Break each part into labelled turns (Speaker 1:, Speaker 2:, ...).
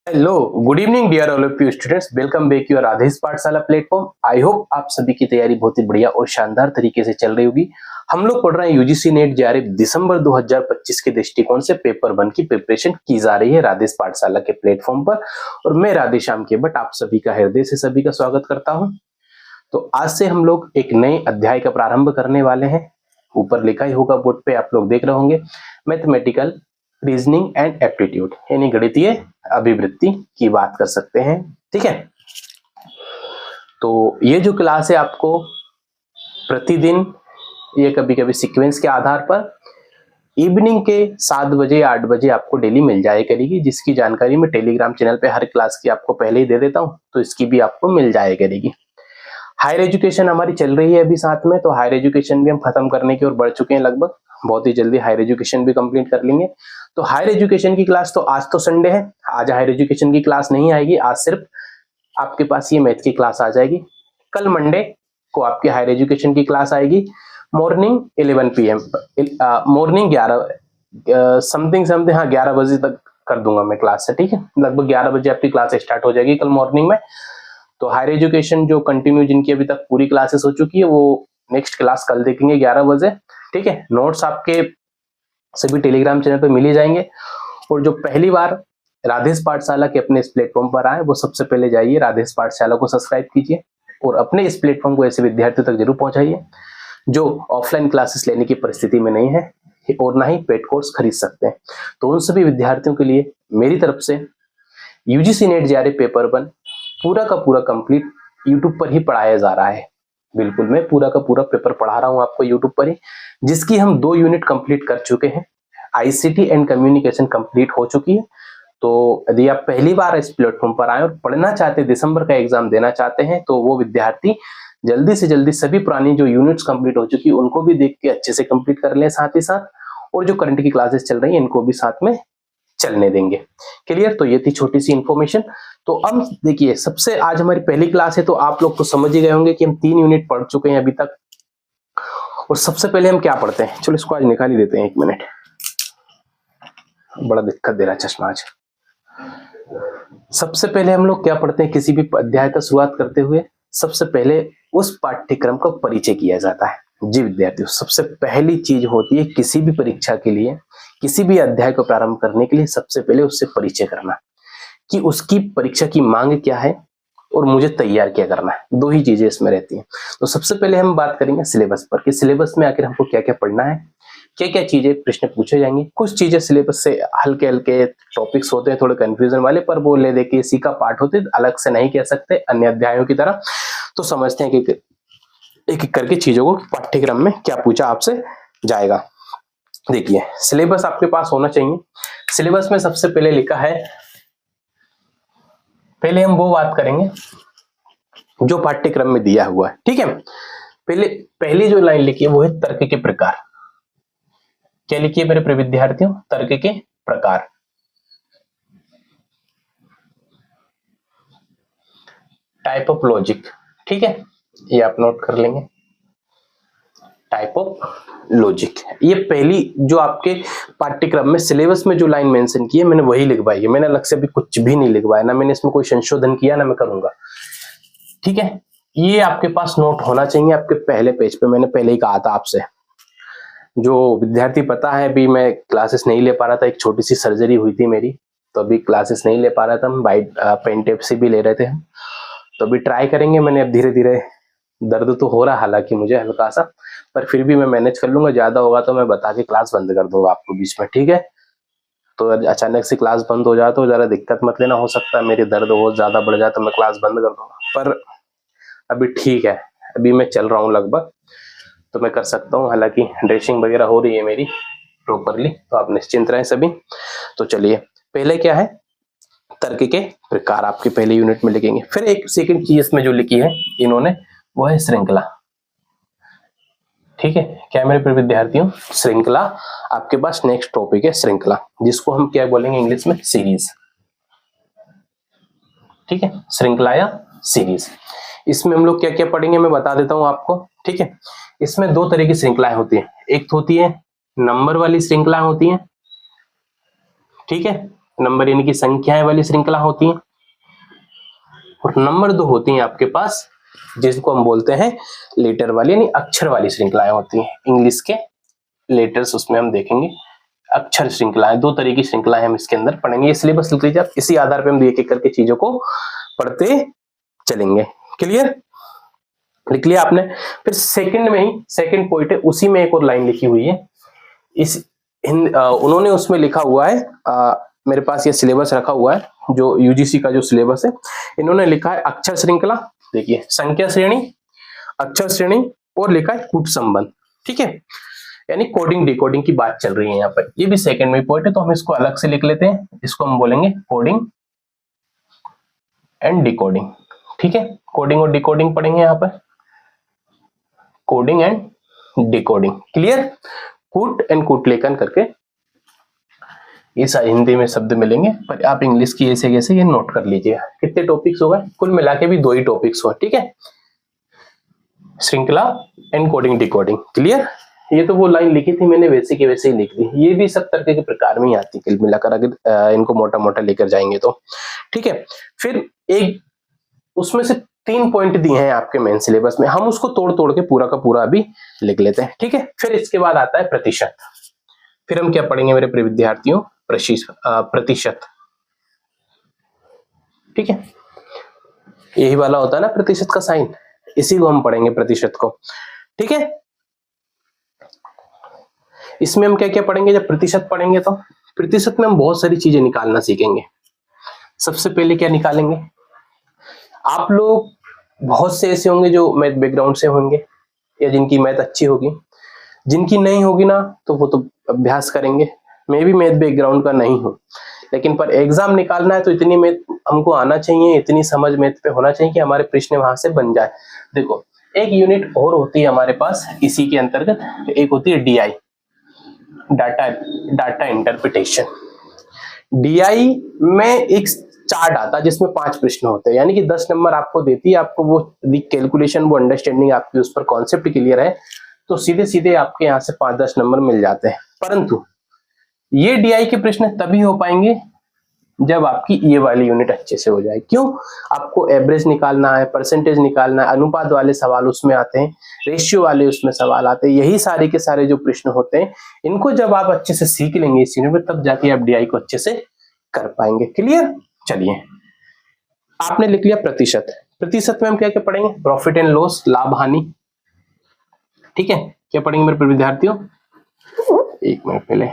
Speaker 1: Hello, good evening dear all of you students, welcome back your Adesh Pathshala platform. I hope आप सभी की तैयारी बहुत ही बढ़िया और शानदार तरीके से चल रही होगी। हम लोग पढ़ रहे हैं यूजीसी नेट जेआरएफ दिसंबर 2025 के दृष्टिकोण से पेपर 1 की प्रिपरेशन की जा रही है राधेश पाठशाला के प्लेटफॉर्म पर। और मैं राधेश्याम के भट्ट आप सभी का हृदय से सभी का स्वागत करता हूं। तो आज से हम लोग एक नए अध्याय का प्रारंभ करने वाले हैं। ऊपर लिखा ही होगा बोर्ड पे, आप लोग देख रहे होंगे, मैथमेटिकल रीजनिंग एंड एप्टीट्यूड, यानी गणितीय अभिवृत्ति की बात कर सकते हैं। ठीक है, तो ये जो क्लास है आपको प्रतिदिन, ये कभी कभी सीक्वेंस के आधार पर इवनिंग के 7 बजे 8 बजे आपको डेली मिल जाए करेगी, जिसकी जानकारी मैं टेलीग्राम चैनल पे हर क्लास की आपको पहले ही दे देता हूं, तो इसकी भी आपको मिल जाए करेगी। हायर एजुकेशन हमारी चल रही है अभी साथ में, तो हायर एजुकेशन भी हम खत्म करने की ओर बढ़ चुके हैं लगभग। बहुत ही जल्दी हायर एजुकेशन भी कंप्लीट कर लेंगे। तो हायर एजुकेशन की क्लास, तो आज तो संडे है, आज हायर एजुकेशन की क्लास नहीं आएगी। आज सिर्फ आपके पास ये मैथ की क्लास आ जाएगी। कल मंडे को आपकी हायर एजुकेशन की क्लास आएगी मॉर्निंग 11 PM, मॉर्निंग 11 समथिंग हाँ 11 बजे तक कर दूंगा मैं क्लास से। ठीक है, लगभग 11 बजे आपकी क्लास स्टार्ट हो जाएगी कल मॉर्निंग में। तो हायर एजुकेशन जो कंटिन्यू, जिनकी अभी तक पूरी क्लासेस हो चुकी है, वो नेक्स्ट क्लास कल देखेंगे 11 बजे। ठीक है, नोट्स आपके सभी टेलीग्राम चैनल पे मिल ही जाएंगे। और जो पहली बार राधेश पाठशाला के अपने इस प्लेटफॉर्म पर आए, वो सबसे पहले जाइए राधेश पाठशाला को सब्सक्राइब कीजिए और अपने इस प्लेटफॉर्म को ऐसे विद्यार्थियों तक जरूर पहुंचाइए जो ऑफलाइन क्लासेस लेने की परिस्थिति में नहीं है और ना ही पेड कोर्स खरीद सकते हैं। तो उन सभी विद्यार्थियों के लिए मेरी तरफ से यूजीसी नेट जेआरएफ पेपर 1 पूरा का पूरा कंप्लीट यूट्यूब पर ही पढ़ाया जा रहा है। बिल्कुल, मैं पूरा का पूरा पेपर पढ़ा रहा हूं आपको यूट्यूब पर ही, जिसकी हम 2 यूनिट कंप्लीट कर चुके हैं। आईसीटी एंड कम्युनिकेशन कंप्लीट हो चुकी है। तो यदि आप पहली बार इस प्लेटफॉर्म पर आए और पढ़ना चाहते, दिसंबर का एग्जाम देना चाहते हैं, तो वो विद्यार्थी जल्दी से जल्दी सभी पुरानी जो यूनिट्स कंप्लीट हो चुकी है उनको भी देख के अच्छे से कंप्लीट कर लें साथ ही साथ, और जो करंट की क्लासेस चल रही है इनको भी साथ में चलने देंगे। क्लियर? तो ये थी छोटी सी इंफॉर्मेशन। तो अब देखिए, सबसे आज हमारी पहली क्लास है, तो आप लोग तो समझ ही गए होंगे कि हम 3 यूनिट पढ़ चुके हैं अभी तक। और सबसे पहले हम क्या पढ़ते हैं, चलो इसको आज निकाल ही देते हैं, 1 मिनट, बड़ा दिक्कत दे रहा है चश्मा आज। सबसे पहले हम लोग क्या पढ़ते हैं, किसी भी अध्याय का शुरुआत करते हुए सबसे पहले उस पाठ्यक्रम का परिचय किया जाता है। जी विद्यार्थियों, सबसे पहली चीज होती है किसी भी परीक्षा के लिए, किसी भी अध्याय को प्रारंभ करने के लिए सबसे पहले उससे परिचय करना कि उसकी परीक्षा की मांग क्या है और मुझे तैयार क्या करना है। 2 ही चीजें इसमें रहती हैं। तो सबसे पहले हम बात करेंगे सिलेबस पर कि सिलेबस में आखिर हमको क्या क्या पढ़ना है, क्या क्या चीजें प्रश्न पूछे जाएंगे। कुछ चीजें सिलेबस से हल्के हल्के टॉपिक्स होते हैं, थोड़े कंफ्यूजन वाले, पर वो ले दे के इसी का पार्ट होते, अलग से नहीं कह सकते अन्य अध्यायों की तरह। तो समझते हैं कि एक एक करके चीजों को पाठ्यक्रम में क्या पूछा आपसे जाएगा। देखिए, सिलेबस आपके पास होना चाहिए। सिलेबस में सबसे पहले लिखा है, पहले हम वो बात करेंगे जो पाठ्यक्रम में दिया हुआ है। ठीक है, पहली जो लाइन लिखी है वो है तर्क के प्रकार। क्या लिखिए मेरे प्रिय विद्यार्थियों? तर्क के प्रकार। Type of logic. ठीक है, ये आप नोट कर लेंगे, टाइप ऑफ लॉजिक। ये पहली जो आपके पाठ्यक्रम में सिलेबस में जो लाइन मेंशन की है, मैंने वही लिखवाई है। मैंने अलग से अभी कुछ भी नहीं लिखवाया, ना मैंने इसमें कोई संशोधन किया, ना मैं करूंगा। ठीक है, ये आपके पास नोट होना चाहिए आपके पहले पेज पे। मैंने पहले ही कहा था आपसे, जो विद्यार्थी पता है, अभी मैं क्लासेस नहीं ले पा रहा था, एक छोटी सी सर्जरी हुई थी मेरी, तो अभी क्लासेस नहीं ले पा रहा था। हम वाइट पेन टेप से भी ले रहे थे हम, तो अभी ट्राई करेंगे। मैंने अब धीरे धीरे, दर्द तो हो रहा हालांकि मुझे हल्का सा, पर फिर भी मैं मैनेज कर लूंगा। ज्यादा होगा तो मैं बता के क्लास बंद कर दूंगा आपको बीच में। ठीक है, तो अचानक से क्लास बंद हो जाए तो ज्यादा दिक्कत मत लेना, हो सकता है मेरी दर्द बहुत ज्यादा बढ़ जाए तो मैं क्लास बंद कर दूंगा। पर अभी ठीक है, अभी मैं चल रहा हूँ लगभग, तो मैं कर सकता हूँ। हालांकि ड्रेसिंग वगैरह हो रही है मेरी प्रॉपरली, तो आप निश्चिंत रहें सभी। तो चलिए, पहले क्या है, तर्क के प्रकार आपके पहले यूनिट में लिखेंगे। फिर एक सेकंड चीज इसमें जो लिखी है इन्होंने, वो है श्रृंखला। ठीक है, क्या मेरे प्रिय विद्यार्थियों, श्रृंखला आपके पास नेक्स्ट टॉपिक है, श्रृंखला, जिसको हम क्या बोलेंगे इंग्लिश में, सीरीज। ठीक है, श्रृंखला या सीरीज। इसमें हम लोग क्या क्या पढ़ेंगे मैं बता देता हूं आपको। ठीक है, इसमें 2 तरह की श्रृंखलाएं होती है। एक तो होती है नंबर वाली श्रृंखला होती है, ठीक है, नंबर यानी कि संख्याएं वाली श्रृंखला होती है, और नंबर 2 होती है आपके पास जिसको हम बोलते हैं लेटर वाली यानी अक्षर वाली श्रृंखलाएं होती हैं। इंग्लिश के लेटर्स उसमें हम देखेंगे, अक्षर श्रृंखलाएं, 2 तरह की श्रृंखलाएं हम इसके अंदर पढ़ेंगे। ये सिलेबस लिख लीजिए आप, इसी आधार पे हम एक एक करके चीजों को पढ़ते चलेंगे। क्लियर, लिख लिया आपने। फिर सेकंड में ही सेकंड पॉइंट है, उसी में एक और लाइन लिखी हुई है, इस उन्होंने उसमें लिखा हुआ है, मेरे पास ये सिलेबस रखा हुआ है जो यूजीसी का जो सिलेबस है, इन्होंने लिखा है अक्षर श्रृंखला, देखिए संख्या श्रेणी, अक्षर श्रेणी, और लिखा है कूट संबंध। ठीक है, यानी कोडिंग डिकोडिंग की बात चल रही है यहाँ पर। ये भी सेकंड में पॉइंट है, तो हम इसको अलग से लिख लेते हैं, इसको हम बोलेंगे कोडिंग एंड डिकोडिंग। ठीक है, कोडिंग और डिकोडिंग पढ़ेंगे यहाँ पर, कोडिंग एंड डिकोडिंग। क्लियर, कूट एंड कूटलेखन करके ये सारे हिंदी में शब्द मिलेंगे, पर आप इंग्लिश की ऐसे कैसे ये नोट कर लीजिएगा। कितने टॉपिक्स हो गए, कुल मिला के भी 2 ही टॉपिक्स हुआ। ठीक है, श्रृंखला एंड कोडिंग डिकोडिंग। क्लियर, ये तो वो लाइन लिखी थी मैंने वैसे की वैसे ही लिख दी, ये भी सब तरह के प्रकार में ही आती है कुल मिलाकर, अगर इनको मोटा मोटा लेकर जाएंगे तो। ठीक है, फिर एक उसमें से 3 पॉइंट दिए हैं आपके मेन सिलेबस में, हम उसको तोड़ तोड़ के पूरा का पूरा अभी लिख लेते हैं। ठीक है, फिर इसके बाद आता है प्रतिशत। फिर हम क्या पढ़ेंगे मेरे प्रिय विद्यार्थियों, प्रतिशत। ठीक है, यही वाला होता है ना प्रतिशत का साइन, इसी को हम पढ़ेंगे प्रतिशत को। ठीक है, इसमें हम क्या क्या पढ़ेंगे, जब प्रतिशत पढ़ेंगे तो प्रतिशत में हम बहुत सारी चीजें निकालना सीखेंगे। सबसे पहले क्या निकालेंगे, आप लोग बहुत से ऐसे होंगे जो मैथ बैकग्राउंड से होंगे या जिनकी मैथ अच्छी होगी, जिनकी नहीं होगी ना तो वो तो अभ्यास करेंगे। मैं भी मैथ बैकग्राउंड का नहीं हूँ, लेकिन पर एग्जाम निकालना है तो इतनी मैथ हमको आना चाहिए, इतनी समझ मैथ पे होना चाहिए कि हमारे प्रश्न वहां से बन जाए। देखो, एक यूनिट और होती है हमारे पास इसी के अंतर्गत, एक होती है डीआई, डाटा इंटरप्रिटेशन। डीआई में एक चार्ट आता है जिसमें 5 प्रश्न होते हैं, यानी कि 10 नंबर आपको देती है, आपको वो कैलकुलेशन, वो अंडरस्टैंडिंग आपकी उस पर कॉन्सेप्ट क्लियर है तो सीधे सीधे आपके यहाँ से 5-10 नंबर मिल जाते हैं। परंतु ये डीआई के प्रश्न तभी हो पाएंगे जब आपकी ये वाली यूनिट अच्छे से हो जाए। क्यों, आपको एवरेज निकालना है, परसेंटेज निकालना है, अनुपात वाले सवाल उसमें आते हैं, रेशियो वाले उसमें सवाल आते हैं, यही सारे के सारे जो प्रश्न होते हैं, इनको जब आप अच्छे से सीख लेंगे इस यूनिट में, तब जाके आप डीआई को अच्छे से कर पाएंगे। क्लियर, चलिए आपने लिख लिया प्रतिशत। प्रतिशत में हम क्या क्या पढ़ेंगे, प्रॉफिट एंड लॉस, लाभ हानि। ठीक है, क्या पढ़ेंगे मेरे विद्यार्थियों, एक मिनट पहले,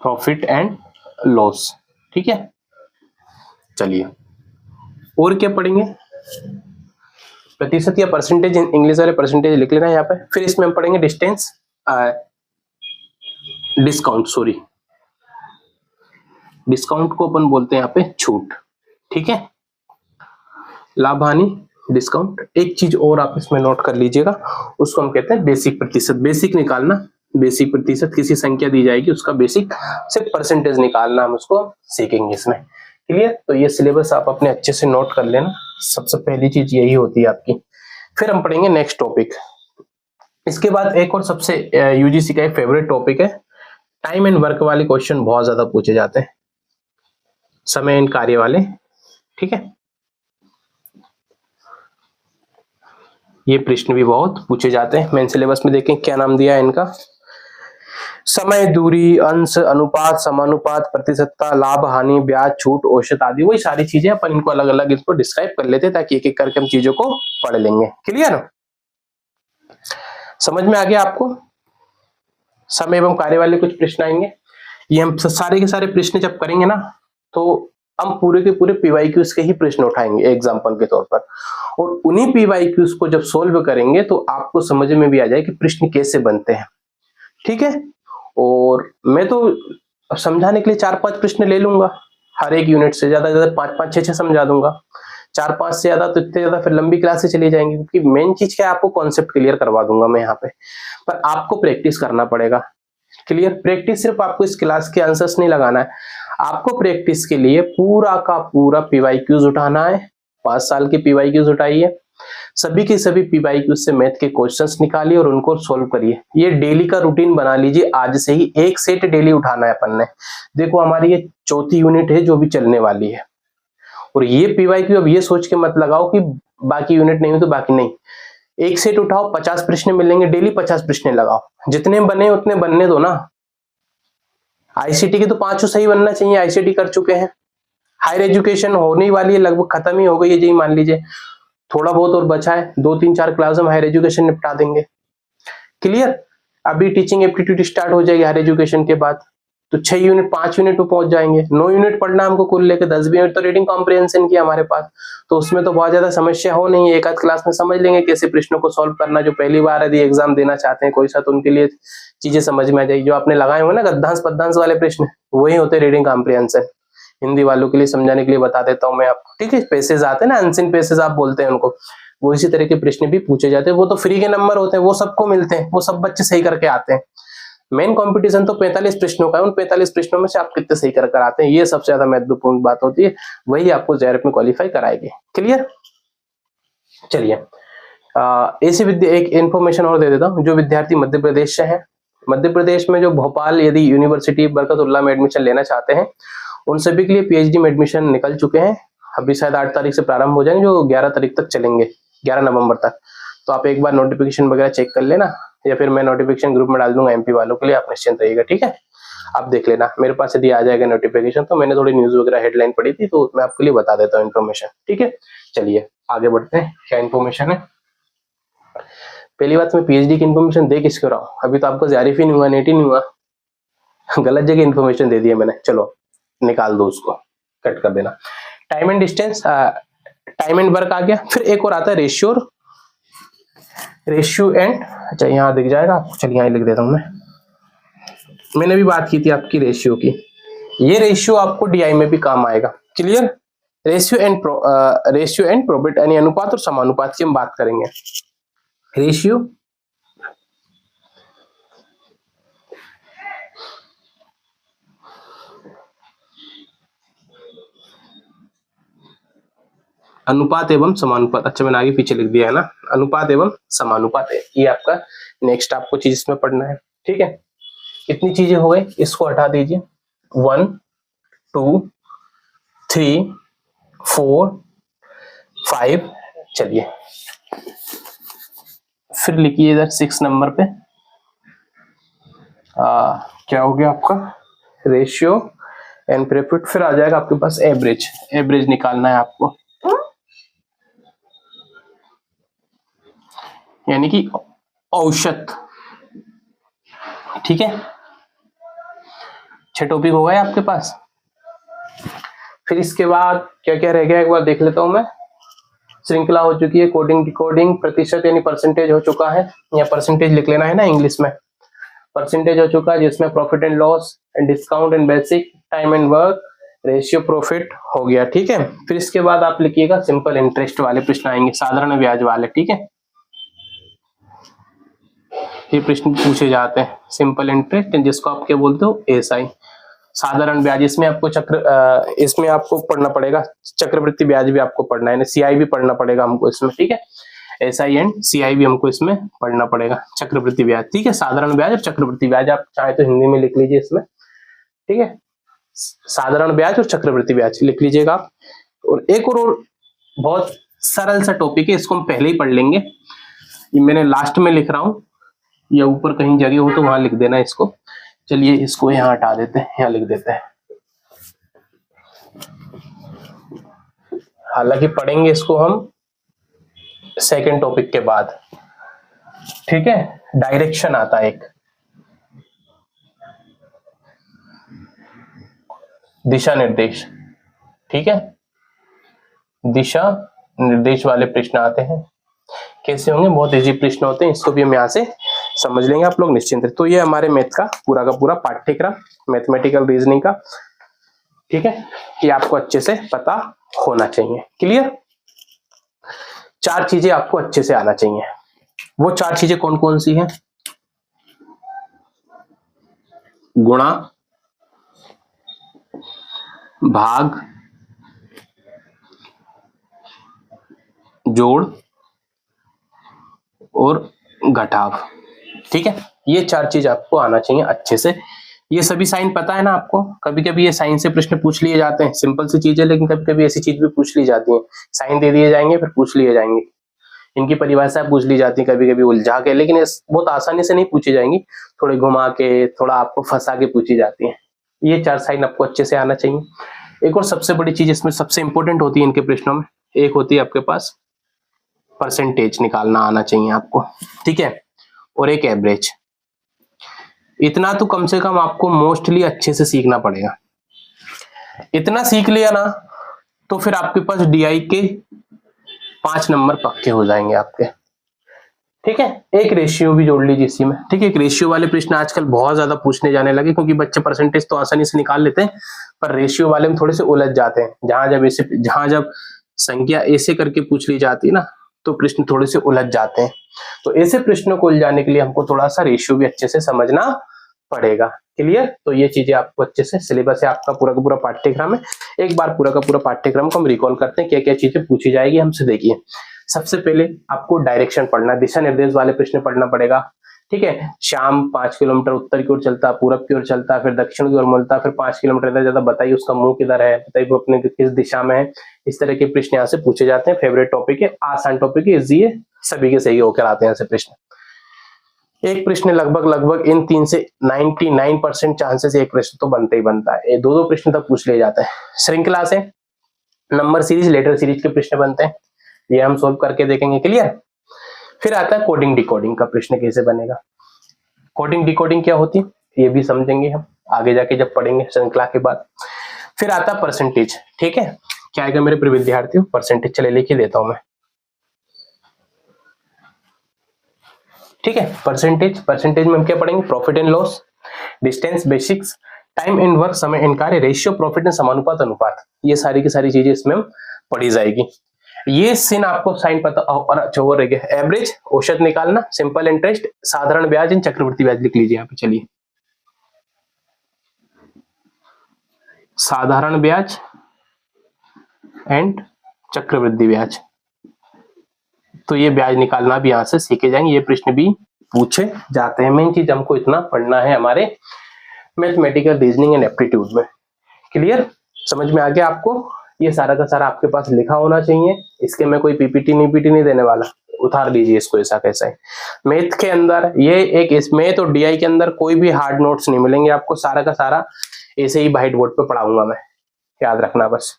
Speaker 1: प्रॉफिट एंड लॉस। ठीक है, चलिए और क्या पढ़ेंगे, प्रतिशत या परसेंटेज, इंग्लिश वाले परसेंटेज लिख लेना यहाँ पे। फिर इसमें हम पढ़ेंगे डिस्टेंस, डिस्काउंट, सॉरी डिस्काउंट को अपन बोलते हैं यहाँ पे छूट। ठीक है, लाभ हानि, डिस्काउंट। एक चीज और आप इसमें नोट कर लीजिएगा, उसको हम कहते हैं बेसिक प्रतिशत। बेसिक निकालना, बेसिक प्रतिशत, किसी संख्या दी जाएगी उसका बेसिक से परसेंटेज निकालना हम उसको सीखेंगे इसमें। क्लियर, तो ये सिलेबस आप अपने अच्छे से नोट कर लेना, सबसे पहली चीज यही होती है आपकी। फिर हम पढ़ेंगे नेक्स्ट टॉपिक। इसके बाद एक और सबसे यूजीसी का एक फेवरेट टॉपिक है, टाइम एंड वर्क वाले क्वेश्चन बहुत ज्यादा पूछे जाते हैं, समय एंड कार्य वाले। ठीक है, ये प्रश्न भी बहुत पूछे जाते हैं। मेन सिलेबस में देखें क्या नाम दिया है इनका, समय, दूरी, अंश, अनुपात, समानुपात, प्रतिशतता, लाभ हानि, ब्याज, छूट, औसत आदि, वही सारी चीजें अपन इनको अलग अलग इसको डिस्क्राइब कर लेते हैं ताकि एक एक करके हम चीजों को पढ़ लेंगे। क्लियर, समझ में आ गया आपको। समय एवं कार्य वाले कुछ प्रश्न आएंगे, ये हम सारे के सारे प्रश्न जब करेंगे ना तो हम पूरे के पूरे पीवाईक्यूज के ही प्रश्न उठाएंगे एग्जाम्पल के तौर पर, और उन्हीं पीवाईक्यूज को जब सोल्व करेंगे तो आपको समझ में भी आ जाए कि प्रश्न कैसे बनते हैं। ठीक है, और मैं तो समझाने के लिए 4-5 प्रश्न ले लूंगा हर एक यूनिट से, ज्यादा ज्यादा 5-5, 6-6 समझा दूंगा। 4-5 से ज्यादा तो इतने ज्यादा फिर लंबी क्लासें चली जाएंगी, क्योंकि मेन चीज क्या है, आपको कॉन्सेप्ट क्लियर करवा दूंगा मैं यहाँ पे, पर आपको प्रैक्टिस करना पड़ेगा। क्लियर, प्रैक्टिस सिर्फ आपको इस क्लास के आंसर्स नहीं लगाना है, आपको प्रैक्टिस के लिए पूरा का पूरा पीवाईक्यूज उठाना है। 5 साल के पीवाईक्यूज उठाइए, सभी के सभी PYQ से मैथ के क्वेश्चंस निकालिए और उनको सोल्व करिए। ये डेली का रूटीन बना लीजिए, आज से ही एक सेट डेली उठाना है अपन ने। देखो हमारी ये चौथी यूनिट है जो भी चलने वाली है, और ये PYQ अब ये सोच के मत लगाओ कि बाकी यूनिट नहीं हो तो बाकी नहीं। एक सेट उठाओ, 50 प्रश्न मिलेंगे, डेली 50 प्रश्न लगाओ, जितने बने उतने बनने दो ना। ICT के तो 5 सही बनना चाहिए, ICT कर चुके हैं। हायर एजुकेशन होने वाली है, लगभग खत्म ही हो गई है जी, मान लीजिए थोड़ा बहुत और बचा है, 2-3-4 क्लास में हायर एजुकेशन निपटा देंगे। क्लियर? अभी टीचिंग एप्टीट्यूड स्टार्ट हो जाएगी हायर एजुकेशन के बाद, तो 6 यूनिट 5 यूनिट पे पहुंच जाएंगे। 9 यूनिट पढ़ना हमको कुल लेके, 10 यूनिट तो रीडिंग कॉम्प्रिहेंशन की हमारे पास, तो उसमें तो बहुत ज्यादा समस्या हो नहीं है। एक आध क्लास में समझ लेंगे कैसे प्रश्नों को सॉल्व करना। जो पहली बार यदि एग्जाम देना चाहते हैं कोई सा, तो उनके लिए चीजें समझ में आ जाएगी। जो आपने लगाए हुए ना गद्दांश पद्यांश वाले प्रश्न, वही होते रीडिंग कॉम्प्रिहेंशन। हिंदी वालों के लिए समझाने के लिए बता देता हूँ मैं आपको, ठीक है। पेसेज आते हैं ना, अनसीन पेसेज आप बोलते हैं उनको, वो इसी तरह के प्रश्न भी पूछे जाते हैं। वो तो फ्री के नंबर होते हैं, वो सबको मिलते हैं, वो सब बच्चे सही करके आते हैं। मेन कंपटीशन तो 45 प्रश्नों का है, उन 45 प्रश्नों में से आप कितने सही कर आते हैं, ये सबसे ज्यादा महत्वपूर्ण बात होती है, वही आपको JRF में क्वालिफाई कराएगी। क्लियर? चलिए ऐसी एक इंफॉर्मेशन और दे देता हूँ। जो विद्यार्थी मध्य प्रदेश से हैं, मध्य प्रदेश में जो भोपाल यदि यूनिवर्सिटी बरकतुल्लाह में एडमिशन लेना चाहते हैं, उन सभी के लिए PhD में एडमिशन निकल चुके हैं। अभी शायद 8 तारीख से प्रारंभ हो जाएंगे, जो 11 तारीख तक चलेंगे, 11 नवंबर तक। तो आप एक बार नोटिफिकेशन वगैरह चेक कर लेना, या फिर मैं नोटिफिकेशन ग्रुप में डाल दूंगा MP वालों के लिए, आप निश्चिंत रहिएगा, ठीक है। आप देख लेना, मेरे पास यदि आ जाएगा नोटिफिकेशन, तो मैंने थोड़ी न्यूज वगैरह हेडलाइन पढ़ी थी, तो मैं आपके लिए बता देता हूँ इन्फॉर्मेशन, ठीक है। चलिए आगे बढ़ते हैं, क्या इन्फॉर्मेशन है। पहली बात, मैं PhD की इन्फॉर्मेशन दे किसको रहा हूँ, अभी तो आपको JRF ही नहीं हुआ, नेट ही नहीं हुआ, गलत जगह इन्फॉर्मेशन दे दी है मैंने। चलो निकाल दो उसको, कट कर देना। Time and distance, time and work आ गया। फिर एक और आता है रेशियो एंड, अच्छा यहाँ दिख जाएगा आपको, चलिए यहाँ लिख देता हूँ मैंने भी बात की थी आपकी रेशियो की। ये रेशियो आपको DI में भी काम आएगा। क्लियर? रेशियो एंड प्रोबेट, यानी अनुपात और समानुपात की हम बात करेंगे। रेशियो अनुपात एवं समानुपात, अच्छा मैंने आगे पीछे लिख दिया है ना, अनुपात एवं समानुपात है ये आपका नेक्स्ट आपको चीज इसमें पढ़ना है, ठीक है। कितनी चीजें हो गई, इसको हटा दीजिए। 1 2 3 4 5, चलिए फिर लिखिए इधर 6 नंबर पे। क्या हो गया आपका, रेशियो एंड प्रॉफिट। फिर आ जाएगा आपके पास एवरेज, एवरेज निकालना है आपको, यानी कि औसत, ठीक है। 6 टॉपिक हो गए आपके पास। फिर इसके बाद क्या क्या रह गया एक बार देख लेता हूं मैं। श्रृंखला हो चुकी है, कोडिंग डिकोडिंग, प्रतिशत यानी परसेंटेज हो चुका है, या परसेंटेज लिख लेना है ना इंग्लिश में, परसेंटेज हो चुका है, जिसमें profit and loss and discount and basic, time and work, ratio, profit हो गया, ठीक है। फिर इसके बाद आप लिखिएगा सिंपल इंटरेस्ट वाले प्रश्न आएंगे, साधारण ब्याज वाले, ठीक है। ये प्रश्न पूछे जाते हैं सिंपल इंटरेस्ट, जिसको आप क्या बोलते हो, SI, साधारण ब्याज। इसमें आपको इसमें आपको पढ़ना पड़ेगा चक्रवृद्धि ब्याज भी आपको पढ़ना है, CI भी पढ़ना पड़ेगा हमको इसमें, ठीक है। SI एंड CI भी हमको इसमें पढ़ना पड़ेगा, चक्रवृद्धि ब्याज, ठीक है। साधारण ब्याज और चक्रवृद्धि ब्याज आप चाहे तो हिंदी में लिख लीजिए इसमें, ठीक है। साधारण ब्याज और चक्रवृद्धि ब्याज लिख लीजिएगा आप। और एक और बहुत सरल सा टॉपिक है, इसको हम पहले ही पढ़ लेंगे, ये मैंने लास्ट में लिख रहा हूँ, या ऊपर कहीं जगह हो तो वहां लिख देना इसको। चलिए इसको यहाँ हटा देते हैं, यहाँ लिख देते हैं। हालांकि पढ़ेंगे इसको हम सेकंड टॉपिक के बाद, ठीक है। डायरेक्शन आता है एक, दिशा निर्देश, ठीक है। दिशा निर्देश वाले प्रश्न आते हैं, कैसे होंगे, बहुत इजी प्रश्न होते हैं, इसको भी हम यहाँ से समझ लेंगे आप लोग निश्चिंत। तो ये हमारे मैथ का पूरा पाठ्यक्रम, मैथमेटिकल रीजनिंग का, ठीक है। ये आपको अच्छे से पता होना चाहिए। क्लियर? 4 चीजें आपको अच्छे से आना चाहिए। वो 4 चीजें कौन कौन सी हैं? गुणा, भाग, जोड़, और घटाव। ठीक है, ये 4 चीज आपको आना चाहिए अच्छे से। ये सभी साइन पता है ना आपको? कभी कभी ये साइन से प्रश्न पूछ लिए जाते हैं, सिंपल सी चीज है, लेकिन कभी कभी ऐसी चीज भी पूछ ली जाती है, साइन दे दिए जाएंगे फिर पूछ लिए जाएंगे, इनकी परिभाषा पूछ ली जाती है कभी कभी उलझा के, लेकिन बहुत आसानी से नहीं पूछी जाएंगी, थोड़े घुमा के, थोड़ा आपको फंसा के पूछी जाती है। ये 4 साइन आपको अच्छे से आना चाहिए। एक और सबसे बड़ी चीज इसमें सबसे इंपॉर्टेंट होती है इनके प्रश्नों में, एक होती है आपके पास परसेंटेज निकालना आना चाहिए आपको, ठीक है, और एक एवरेज। इतना तो कम से कम आपको मोस्टली अच्छे से सीखना पड़ेगा। इतना सीख लिया ना तो फिर आपके पास डीआई के 5 नंबर पक्के हो जाएंगे आपके। ठीक है, एक रेशियो भी जोड़ लीजिए इसी में। ठीक है, एक रेशियो वाले प्रश्न आजकल बहुत ज्यादा पूछने जाने लगे, क्योंकि बच्चे परसेंटेज तो आसानी से निकाल लेते हैं, पर रेशियो वाले में थोड़े से उलझ जाते हैं। जहां जब संख्या ऐसे करके पूछ ली जाती है ना, तो प्रश्न थोड़े से उलझ जाते हैं। तो ऐसे प्रश्नों को उलझाने के लिए हमको थोड़ा सा रेशियो भी अच्छे से समझना पड़ेगा। क्लियर? तो ये चीजें आपको अच्छे से, सिलेबस है आपका पूरा का पूरा पाठ्यक्रम है, एक बार पूरा का पूरा पाठ्यक्रम को हम रिकॉल करते हैं, क्या क्या चीजें पूछी जाएगी हमसे। देखिए, सबसे पहले आपको डायरेक्शन पढ़ना, दिशा निर्देश वाले प्रश्न पढ़ना पड़ेगा। ठीक है, श्याम 5 किलोमीटर उत्तर की ओर चलता, पूरब की ओर चलता, फिर दक्षिण की ओर मुड़ता, फिर 5 किलोमीटर इधर जाता, बताइए उसका मुंह किधर है, बताइए वो अपने किस दिशा में है। इस तरह के प्रश्न यहाँ से पूछे जाते हैं। फेवरेट टॉपिक है, आसान टॉपिक है, इजी है, सभी के सही होकर आते हैं ऐसे प्रश्न। एक प्रश्न लगभग इन 3 से 99% चांसेस एक प्रश्न तो बनता ही बनता है, 2-2 प्रश्न तक पूछ लिए जाते हैं। श्रृंखला से, नंबर सीरीज, लेटर सीरीज के प्रश्न बनते हैं, ये हम सोल्व करके देखेंगे। क्लियर? फिर आता है कोडिंग डिकोडिंग का प्रश्न, कैसे बनेगा। कोडिंग डिकोडिंग क्या होती है ये भी समझेंगे हम आगे जाके जब पढ़ेंगे श्रृंखला के बाद। फिर आता है परसेंटेज। ठीक है, क्या आएगा मेरे प्रिय विद्यार्थियों? परसेंटेज, चले लिख ही देता हूं मैं। ठीक है, परसेंटेज में हम क्या पढ़ेंगे? Profit and loss, distance, basics, time and work, समय एंड कार्य, रेशियो, प्रॉफिट एंड समानुपात, अनुपात, ये सारी की सारी चीजें इसमें हम पढ़ी जाएगी। ये सीन आपको साइन पता, और अच्छा वो रह गया एवरेज, औसत निकालना, सिंपल इंटरेस्ट, साधारण ब्याज एंड चक्रवृद्धि ब्याज लिख लीजिए यहाँ पे। चलिए, साधारण ब्याज एंड चक्रवृद्धि ब्याज, तो ये ब्याज निकालना भी यहां से सीखे जाएंगे, ये प्रश्न भी पूछे जाते हैं। मेन चीज हमको इतना पढ़ना है हमारे मैथमेटिकल रीजनिंग एंड एप्टीट्यूड में। क्लियर? समझ में आ गया आपको? ये सारा का सारा आपके पास लिखा होना चाहिए, इसके मैं कोई पीपीटी नहीं देने वाला, उतार लीजिए इसको ऐसा कैसा है। मैथ के अंदर ये एक, इस मैथ और डीआई के अंदर कोई भी हार्ड नोट्स नहीं मिलेंगे आपको, सारा का सारा ऐसे ही व्हाइट बोर्ड पे पढ़ाऊंगा मैं, याद रखना बस।